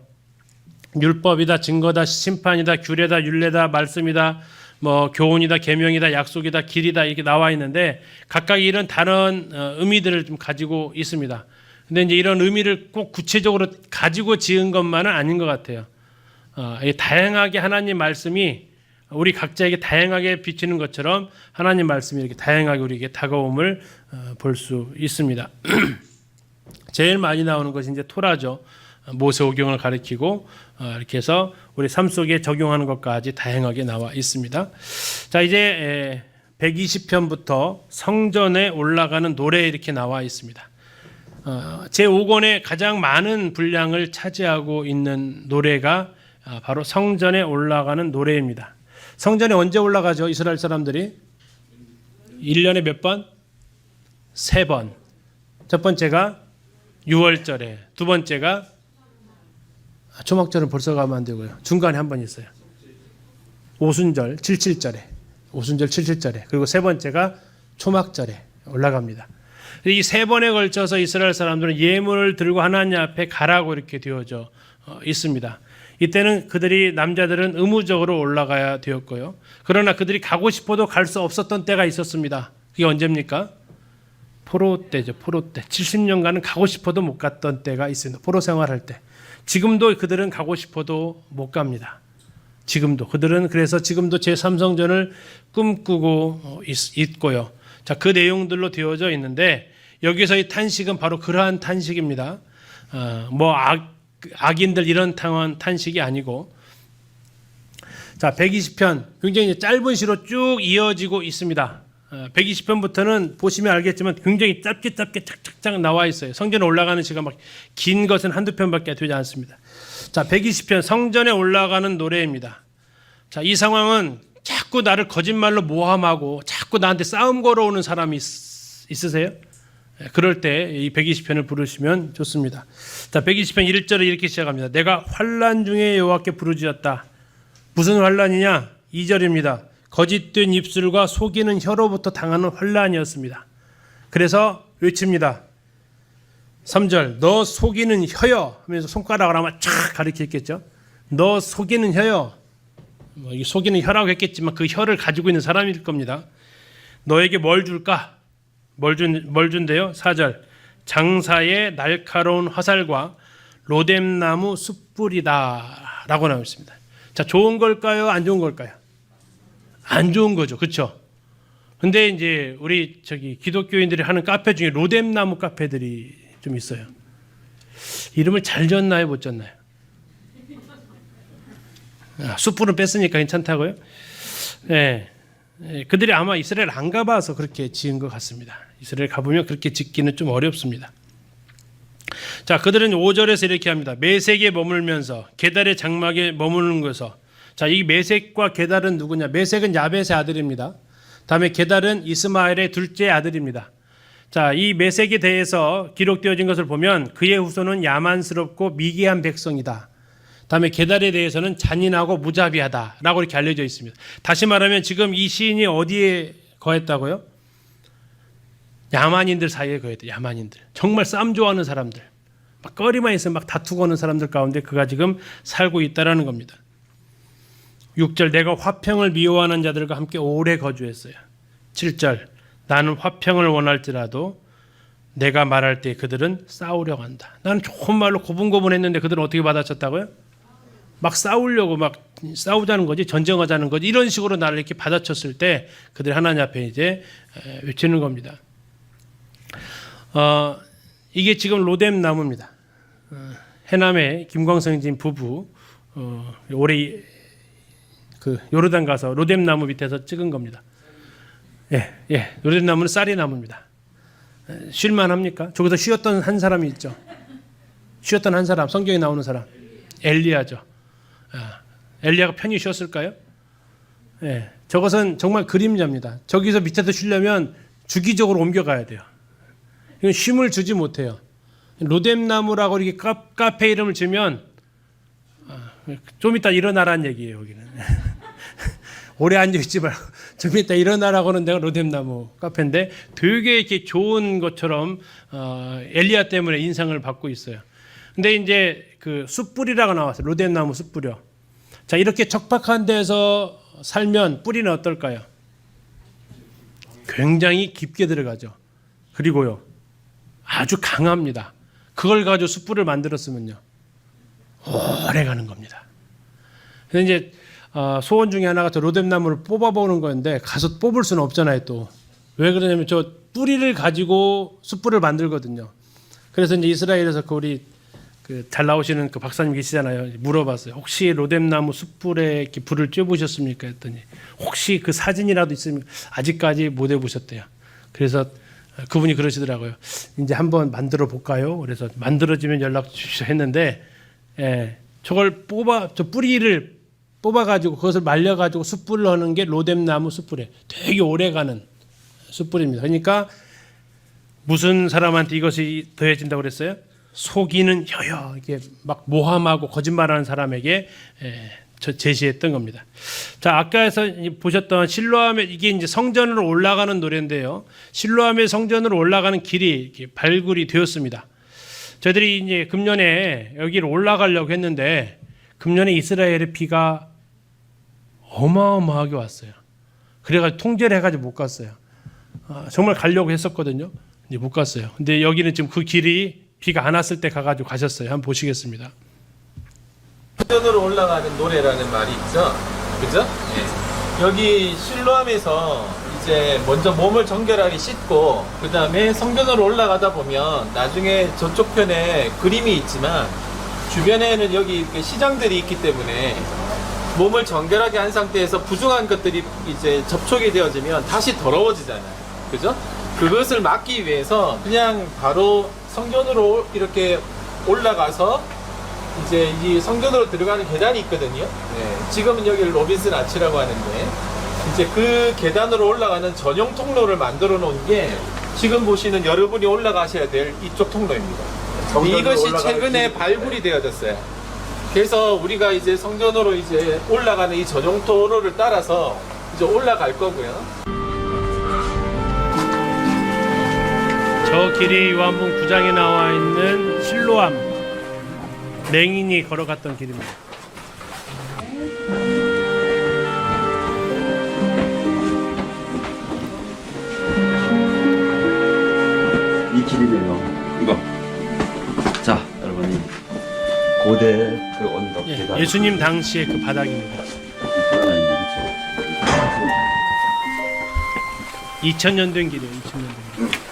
율법이다, 증거다, 심판이다, 규례다, 율례다, 말씀이다, 뭐 교훈이다, 계명이다, 약속이다, 길이다 이렇게 나와 있는데 각각 이런 다른 의미들을 좀 가지고 있습니다. 근데 이제 이런 의미를 꼭 구체적으로 가지고 지은 것만은 아닌 것 같아요. 다양하게 하나님 말씀이 우리 각자에게 다양하게 비치는 것처럼 하나님 말씀이 이렇게 다양하게 우리에게 다가옴을 볼 수 있습니다. 제일 많이 나오는 것이 이제 토라죠. 모세오경을 가리키고 이렇게 해서 우리 삶 속에 적용하는 것까지 다양하게 나와 있습니다. 자, 이제 120편부터 성전에 올라가는 노래 이렇게 나와 있습니다. 제5권에 가장 많은 분량을 차지하고 있는 노래가 바로 성전에 올라가는 노래입니다. 성전에 언제 올라가죠? 이스라엘 사람들이 1년에 몇 번? 3번. 첫 번째가 6월절에, 두 번째가 초막절은 벌써 가면 안 되고요. 중간에 한 번 있어요. 오순절 77절에, 오순절 77절에, 그리고 세 번째가 초막절에 올라갑니다. 이 세 번에 걸쳐서 이스라엘 사람들은 예물을 들고 하나님 앞에 가라고 이렇게 되어져 있습니다. 이때는 남자들은 의무적으로 올라가야 되었고요. 그러나 그들이 가고 싶어도 갈 수 없었던 때가 있었습니다. 그게 언제입니까? 포로 때죠. 포로 때. 70년간은 가고 싶어도 못 갔던 때가 있습니다. 포로 생활할 때. 지금도 그들은 가고 싶어도 못 갑니다. 지금도. 그들은 그래서 지금도 제3성전을 꿈꾸고 있고요. 자, 그 내용들로 되어져 있는데 여기서 이 탄식은 바로 그러한 탄식입니다. 악인들 이런 탄식이 아니고, 자, 120편 굉장히 짧은 시로 쭉 이어지고 있습니다. 120편부터는 보시면 알겠지만 굉장히 짧게 착착착 나와 있어요. 성전에 올라가는 시간 막 긴 것은 한두 편밖에 되지 않습니다. 자, 120편 성전에 올라가는 노래입니다. 자, 이 상황은 자꾸 나를 거짓말로 모함하고 자꾸 나한테 싸움 걸어오는 사람이 있으세요? 그럴 때 이 120편을 부르시면 좋습니다. 자, 120편 1절에 이렇게 시작합니다. 내가 환난 중에 여호와께 부르짖었다. 무슨 환난이냐? 2절입니다. 거짓된 입술과 속이는 혀로부터 당하는 환난이었습니다. 그래서 외칩니다. 3절, 너 속이는 혀여 하면서 손가락을 아마 쫙 가리켰겠죠. 너 속이는 혀여. 속이는 혀라고 했겠지만 그 혀를 가지고 있는 사람일 겁니다. 너에게 뭘 줄까? 뭘 준대요? 4절, 장사의 날카로운 화살과 로뎀나무 숯불이다 라고 나와 있습니다. 자, 좋은 걸까요? 안 좋은 걸까요? 안 좋은 거죠. 그렇죠? 근데 이제 우리 기독교인들이 하는 카페 중에 로뎀나무 카페들이 좀 있어요. 이름을 잘 졌나요? 못 졌나요? 숯불은 뺐으니까 괜찮다고요? 네. 그들이 아마 이스라엘 안 가봐서 그렇게 지은 것 같습니다. 이스라엘 가보면 그렇게 짓기는 좀 어렵습니다. 자, 그들은 5절에서 이렇게 합니다. 메색에 머물면서 게달의 장막에 머무는 것에서. 자, 이 메색과 게달은 누구냐? 메색은 야벳의 아들입니다. 다음에 게달은 이스마엘의 둘째 아들입니다. 자, 이 메색에 대해서 기록되어진 것을 보면 그의 후손은 야만스럽고 미개한 백성이다. 다음에 게달에 대해서는 잔인하고 무자비하다라고 이렇게 알려져 있습니다. 다시 말하면 지금 이 시인이 어디에 거했다고요? 야만인들 사이에 거해야 돼. 야만인들. 정말 싸움 좋아하는 사람들. 막 거리만 있으면 막 다투고 하는 사람들 가운데 그가 지금 살고 있다라는 겁니다. 6절 내가 화평을 미워하는 자들과 함께 오래 거주했어요. 7절 나는 화평을 원할지라도 내가 말할 때 그들은 싸우려고 한다. 나는 좋은 말로 고분고분했는데 그들은 어떻게 받아쳤다고요? 막 싸우려고 막 싸우자는 거지, 전쟁하자는 거지, 이런 식으로 나를 이렇게 받아쳤을 때 그들이 하나님 앞에 이제 외치는 겁니다. 이게 지금 로뎀 나무입니다. 해남의 김광성 진 부부 올해 그 요르단 가서 로뎀 나무 밑에서 찍은 겁니다. 예, 로뎀 나무는 쌀이 나무입니다. 쉴만합니까? 저기서 쉬었던 한 사람이 있죠. 쉬었던 한 사람, 성경에 나오는 사람, 엘리야죠. 엘리야가 편히 쉬었을까요? 예, 저것은 정말 그림자입니다. 저기서 밑에서 쉬려면 주기적으로 옮겨가야 돼요. 이건 쉼을 주지 못해요. 로뎀 나무라고 이렇게 카페 이름을 지면 좀 이따 일어나라는 얘기예요. 여기는 오래 앉아 있지 말고 좀 이따 일어나라고는 내가 로뎀 나무 카페인데 되게 이렇게 좋은 것처럼 엘리야 때문에 인상을 받고 있어요. 근데 이제 그 숯불이라고 나왔어요. 로뎀 나무 숯불이요. 자, 이렇게 척박한 데서 살면 뿌리는 어떨까요? 굉장히 깊게 들어가죠. 그리고요, 아주 강합니다. 그걸 가지고 숯불을 만들었으면요, 오래 가는 겁니다. 그래서 이제 소원 중에 하나가 저 로뎀 나무를 뽑아보는 건데 가서 뽑을 수는 없잖아요. 또 왜 그러냐면 저 뿌리를 가지고 숯불을 만들거든요. 그래서 이제 이스라엘에서 그 우리 그 잘 나오시는 그 박사님 계시잖아요. 물어봤어요. 혹시 로뎀 나무 숯불에 이렇게 불을 쬐보셨습니까? 했더니 혹시 그 사진이라도 있으면 아직까지 못 해보셨대요. 그래서 그분이 그러시더라고요. 이제 한번 만들어 볼까요? 그래서 만들어지면 연락 주시죠 했는데, 저걸 저 뿌리를 뽑아가지고 그것을 말려가지고 숯불을 하는 게 로뎀 나무 숯불이에요. 되게 오래가는 숯불입니다. 그러니까 무슨 사람한테 이것이 더해진다고 그랬어요? 속이는 혀여, 이게 막 모함하고 거짓말하는 사람에게 제시했던 겁니다. 자, 아까에서 보셨던 실로암의 이게 이제 성전으로 올라가는 노래인데요. 실로암의 성전으로 올라가는 길이 이렇게 발굴이 되었습니다. 저희들이 이제 금년에 여기를 올라가려고 했는데 금년에 이스라엘의 비가 어마어마하게 왔어요. 그래가지고 통제를 해가지고 못 갔어요. 정말 가려고 했었거든요. 이제 못 갔어요. 근데 여기는 지금 그 길이 비가 안 왔을 때 가가지고 가셨어요. 한번 보시겠습니다. 성전으로 올라가는 노래라는 말이 있죠. 그죠? 네. 여기 실로암에서 이제 먼저 몸을 정결하게 씻고 그 다음에 성전으로 올라가다 보면 나중에 저쪽 편에 그림이 있지만 주변에는 여기 시장들이 있기 때문에 몸을 정결하게 한 상태에서 부정한 것들이 이제 접촉이 되어지면 다시 더러워지잖아요. 그죠? 그것을 막기 위해서 그냥 바로 성전으로 이렇게 올라가서 이제 이 성전으로 들어가는 계단이 있거든요. 네, 지금은 여기를 로빈슨 아치라고 하는데 이제 그 계단으로 올라가는 전용 통로를 만들어 놓은 게 지금 보시는 여러분이 올라가셔야 될 이쪽 통로입니다. 이것이 최근에 발굴이 되어졌어요. 그래서 우리가 이제 성전으로 이제 올라가는 이 전용 도로를 따라서 이제 올라갈 거고요. 저 길이 요한복음 9장에 나와 있는 실로암, 맹인이 걸어갔던 길입니다. 이 길이네요. 이거. 자, 여러분이 고대 그 언덕 계단. 예수님 당시의 그 바닥입니다. 2000년 된 길이에요. 2000년 된 길.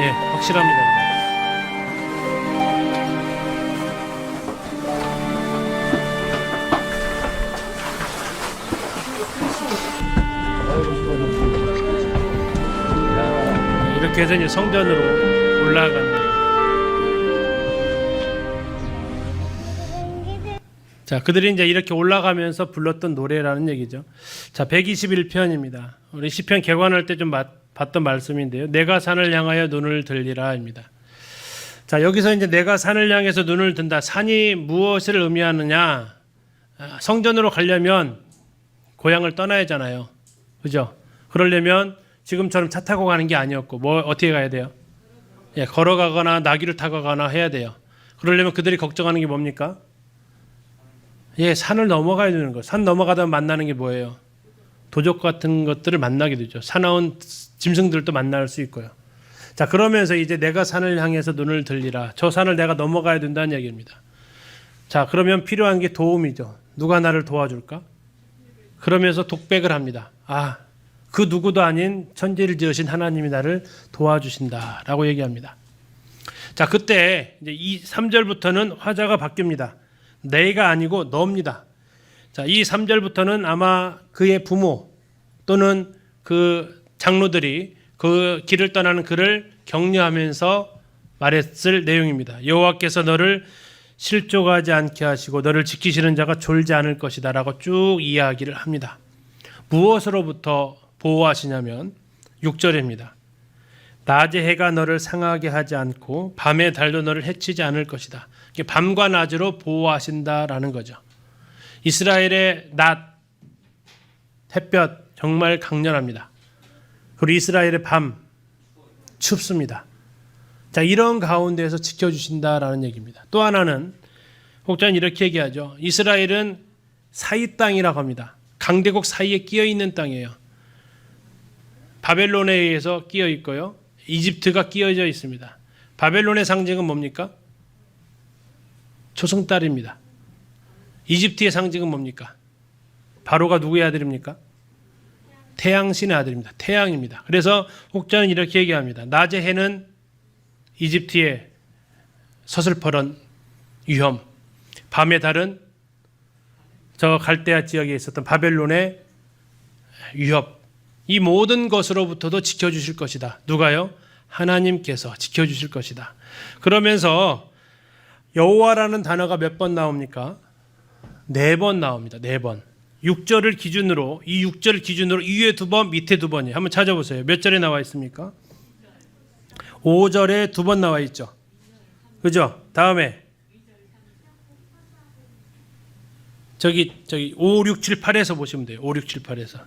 예, 확실합니다. 이렇게 해서 이제 성전으로 올라가는 거예요. 자, 그들이 이제 이렇게 올라가면서 불렀던 노래라는 얘기죠. 자, 121편입니다. 우리 시편 개관할 때 좀 봤던 말씀인데요. 내가 산을 향하여 눈을 들리라입니다. 자, 여기서 이제 내가 산을 향해서 눈을 든다. 산이 무엇을 의미하느냐? 성전으로 가려면 고향을 떠나야 하잖아요. 그죠? 그러려면 지금처럼 차 타고 가는 게 아니었고 뭐 어떻게 가야 돼요? 예, 걸어가거나 나귀를 타고 가거나 해야 돼요. 그러려면 그들이 걱정하는 게 뭡니까? 예, 산을 넘어가야 되는 거예요. 산 넘어가다 만나는 게 뭐예요? 도적 같은 것들을 만나게 되죠. 사나운 짐승들도 만날 수 있고요. 자, 그러면서 이제 내가 산을 향해서 눈을 들리라. 저 산을 내가 넘어가야 된다는 얘기입니다. 자, 그러면 필요한 게 도움이죠. 누가 나를 도와줄까? 그러면서 독백을 합니다. 아, 그 누구도 아닌 천지를 지으신 하나님이 나를 도와주신다라고 얘기합니다. 자, 그때 이제 이 3절부터는 화자가 바뀝니다. 내가 아니고 너입니다. 자, 이 3절부터는 아마 그의 부모 또는 그 장로들이 그 길을 떠나는 그를 격려하면서 말했을 내용입니다. 여호와께서 너를 실족하지 않게 하시고 너를 지키시는 자가 졸지 않을 것이다 라고 쭉 이야기를 합니다. 무엇으로부터 보호하시냐면 6절입니다. 낮의 해가 너를 상하게 하지 않고 밤의 달도 너를 해치지 않을 것이다. 밤과 낮으로 보호하신다라는 거죠. 이스라엘의 낮, 햇볕 정말 강렬합니다. 그리고 이스라엘의 밤 춥습니다. 자, 이런 가운데에서 지켜주신다라는 얘기입니다. 또 하나는 혹자는 이렇게 얘기하죠. 이스라엘은 사이 땅이라고 합니다. 강대국 사이에 끼어 있는 땅이에요. 바벨론에 의해서 끼어 있고요. 이집트가 끼어져 있습니다. 바벨론의 상징은 뭡니까? 초승달입니다. 이집트의 상징은 뭡니까? 바로가 누구의 아들입니까? 태양신의 아들입니다. 태양입니다. 그래서 혹자는 이렇게 얘기합니다. 낮의 해는 이집트의 서슬퍼런 위험, 밤의 달은 저 갈대아 지역에 있었던 바벨론의 위협, 이 모든 것으로부터도 지켜주실 것이다. 누가요? 하나님께서 지켜주실 것이다. 그러면서 여호와라는 단어가 몇 번 나옵니까? 4번 나옵니다. 4번. 6절을 기준으로, 이 6절을 기준으로 위에 2번, 밑에 2번이에요. 한번 찾아보세요. 몇 절에 나와 있습니까? 5절에 2번 나와 있죠. 그죠? 다음에 저기 5, 6, 7, 8에서 보시면 돼요. 5, 6, 7, 8에서.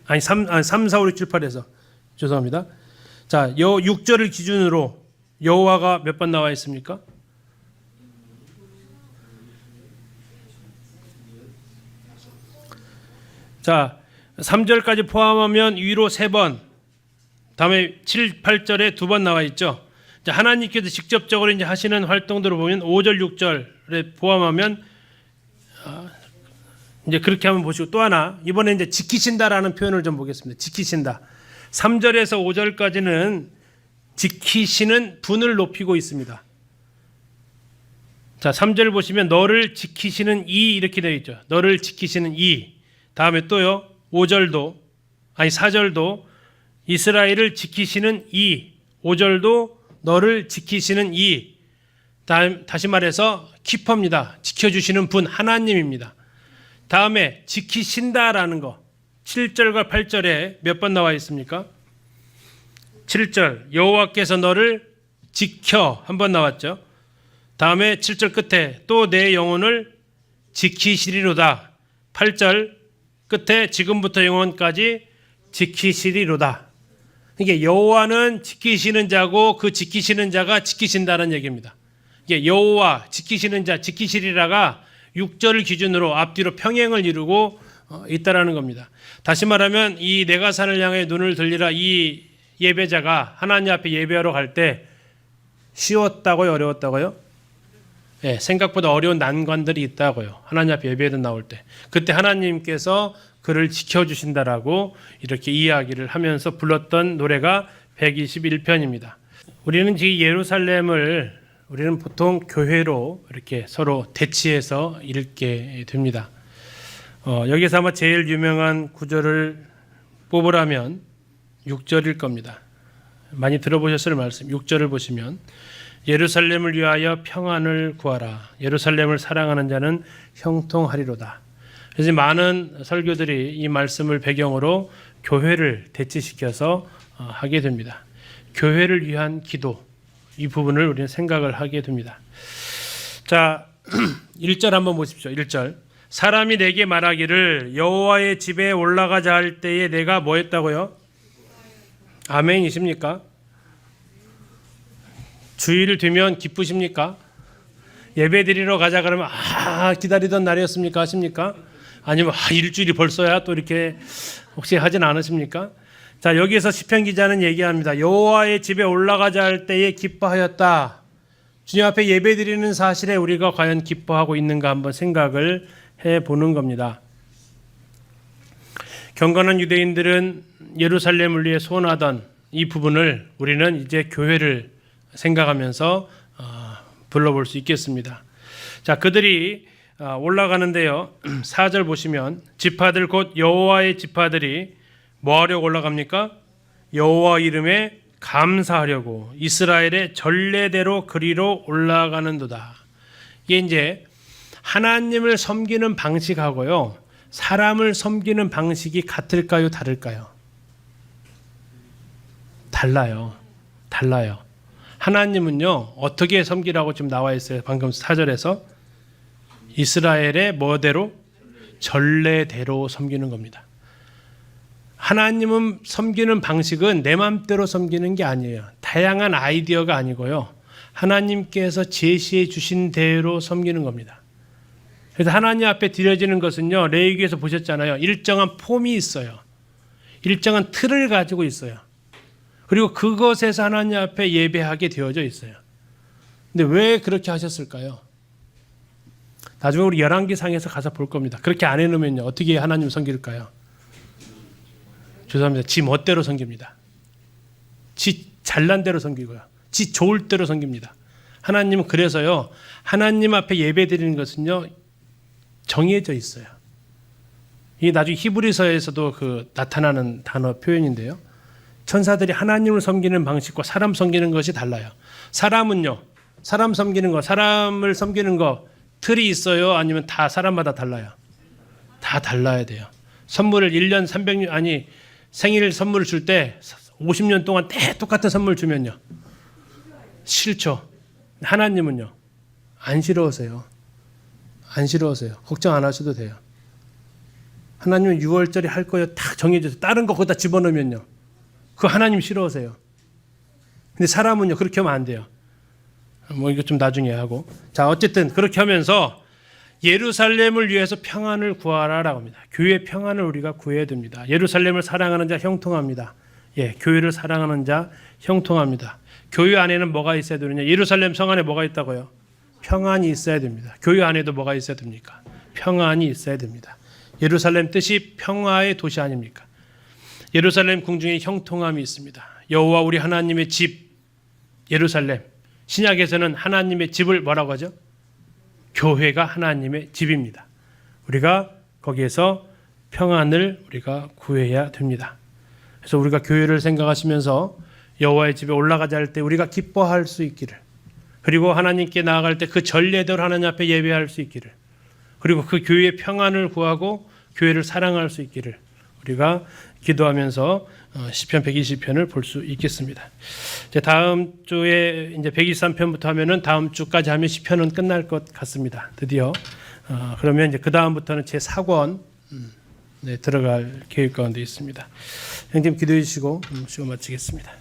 아니 3, 4, 5, 6, 7, 8에서. 죄송합니다. 자, 6절을 기준으로 여호와가 몇 번 나와 있습니까? 자, 3절까지 포함하면 위로 3번, 다음에 7, 8절에 2번 나와 있죠. 자, 하나님께서 직접적으로 이제 하시는 활동들을 보면 5절, 6절에 포함하면 이제 그렇게 한번 보시고, 또 하나 이번에 이제 지키신다라는 표현을 좀 보겠습니다. 지키신다. 3절에서 5절까지는 지키시는 분을 높이고 있습니다. 자, 3절 보시면 너를 지키시는 이 이렇게 되어 있죠. 너를 지키시는 이. 다음에 또요. 5절도 아니 4절도 이스라엘을 지키시는 이. 5절도 너를 지키시는 이. 다시 말해서 키퍼입니다. 지켜주시는 분 하나님입니다. 다음에 지키신다라는 거 7절과 8절에 몇 번 나와 있습니까? 7절 여호와께서 너를 지켜 한 번 나왔죠. 다음에 7절 끝에 또 내 영혼을 지키시리로다. 8절 끝에 지금부터 영원까지 지키시리로다. 이게 여호와는 지키시는 자고 그 지키시는 자가 지키신다는 얘기입니다. 이게 여호와 지키시는 자 지키시리라가 6절을 기준으로 앞뒤로 평행을 이루고 있다라는 겁니다. 다시 말하면 이 내가 산을 향해 눈을 들리라 이 예배자가 하나님 앞에 예배하러 갈 때 쉬웠다고요, 어려웠다고요? 네, 생각보다 어려운 난관들이 있다고요. 하나님 앞에 예배에 나올 때. 그때 하나님께서 그를 지켜주신다라고 이렇게 이야기를 하면서 불렀던 노래가 121편입니다. 우리는 지금 예루살렘을 우리는 보통 교회로 이렇게 서로 대치해서 읽게 됩니다. 여기서 아마 제일 유명한 구절을 뽑으라면 6절일 겁니다. 많이 들어보셨을 말씀. 6절을 보시면 예루살렘을 위하여 평안을 구하라. 예루살렘을 사랑하는 자는 형통하리로다. 그래서 많은 설교들이 이 말씀을 배경으로 교회를 대치시켜서 하게 됩니다. 교회를 위한 기도, 이 부분을 우리는 생각을 하게 됩니다. 자, 1절 한번 보십시오. 1절. 사람이 내게 말하기를 여호와의 집에 올라가자 할 때에 내가 뭐 했다고요? 아멘이십니까? 주일을 되면 기쁘십니까? 예배 드리러 가자 그러면 기다리던 날이었습니까? 하십니까? 아니면 일주일이 벌써야 또 이렇게 혹시 하진 않으십니까? 자, 여기에서 시편 기자는 얘기합니다. 여호와의 집에 올라가자 할 때에 기뻐하였다. 주님 앞에 예배 드리는 사실에 우리가 과연 기뻐하고 있는가 한번 생각을 해보는 겁니다. 경건한 유대인들은 예루살렘을 위해 소원하던 이 부분을 우리는 이제 교회를 생각하면서 불러볼 수 있겠습니다. 자, 그들이 올라가는데요. 4절 보시면 지파들 곧 여호와의 지파들이 뭐 하려고 올라갑니까? 여호와 이름에 감사하려고 이스라엘의 전례대로 그리로 올라가는도다. 이게 이제 하나님을 섬기는 방식하고요, 사람을 섬기는 방식이 같을까요, 다를까요? 달라요. 하나님은요, 어떻게 섬기라고 지금 나와 있어요? 방금 4절에서 이스라엘의 뭐대로? 전례대로 섬기는 겁니다. 하나님은 섬기는 방식은 내 맘대로 섬기는 게 아니에요. 다양한 아이디어가 아니고요, 하나님께서 제시해 주신 대로 섬기는 겁니다. 그래서 하나님 앞에 드려지는 것은요, 레위기에서 보셨잖아요. 일정한 폼이 있어요. 일정한 틀을 가지고 있어요. 그리고 그것에서 하나님 앞에 예배하게 되어져 있어요. 근데 왜 그렇게 하셨을까요? 나중에 우리 열왕기상에서 가서 볼 겁니다. 그렇게 안 해놓으면요, 어떻게 하나님 섬길까요? 죄송합니다. 지 멋대로 섬깁니다. 지 잘난 대로 섬기고요, 지 좋을 대로 섬깁니다. 하나님은 그래서요, 하나님 앞에 예배 드리는 것은요, 정해져 있어요. 이게 나중에 히브리서에서도 그 나타나는 단어 표현인데요. 천사들이 하나님을 섬기는 방식과 사람 섬기는 것이 달라요. 사람은요, 사람 섬기는 거, 사람을 섬기는 거 틀이 있어요? 아니면 다 사람마다 달라요? 다 달라야 돼요. 선물을 1년 300년, 아니 생일 선물을 줄 때 50년 동안 똑같은 선물 주면요, 싫죠. 하나님은요, 안 싫어하세요. 안 싫어하세요. 걱정 안 하셔도 돼요. 하나님은 6월절에 할 거예요. 다 정해져서 다른 거 거기다 집어넣으면요, 그거 하나님 싫어하세요. 근데 사람은요, 그렇게 하면 안 돼요. 뭐 이거 좀 나중에 하고. 자, 어쨌든 그렇게 하면서 예루살렘을 위해서 평안을 구하라라고 합니다. 교회 평안을 우리가 구해야 됩니다. 예루살렘을 사랑하는 자 형통합니다. 예, 교회를 사랑하는 자 형통합니다. 교회 안에는 뭐가 있어야 되느냐? 예루살렘 성 안에 뭐가 있다고요? 평안이 있어야 됩니다. 교회 안에도 뭐가 있어야 됩니까? 평안이 있어야 됩니다. 예루살렘 뜻이 평화의 도시 아닙니까? 예루살렘 궁중에 형통함이 있습니다. 여호와 우리 하나님의 집 예루살렘, 신약에서는 하나님의 집을 뭐라고 하죠? 교회가 하나님의 집입니다. 우리가 거기에서 평안을 우리가 구해야 됩니다. 그래서 우리가 교회를 생각하시면서 여호와의 집에 올라가자 할 때 우리가 기뻐할 수 있기를, 그리고 하나님께 나아갈 때 그 전례대로 하나님 앞에 예배할 수 있기를, 그리고 그 교회의 평안을 구하고 교회를 사랑할 수 있기를 우리가 기도하면서 시편 120편을 볼 수 있겠습니다. 이제 다음 주에 이제 123편부터 하면은 다음 주까지 하면 시편은 끝날 것 같습니다. 드디어 그러면 이제 그 다음부터는 제 4권 들어갈 계획 가운데 있습니다. 형님 기도해 주시고 시간 마치겠습니다.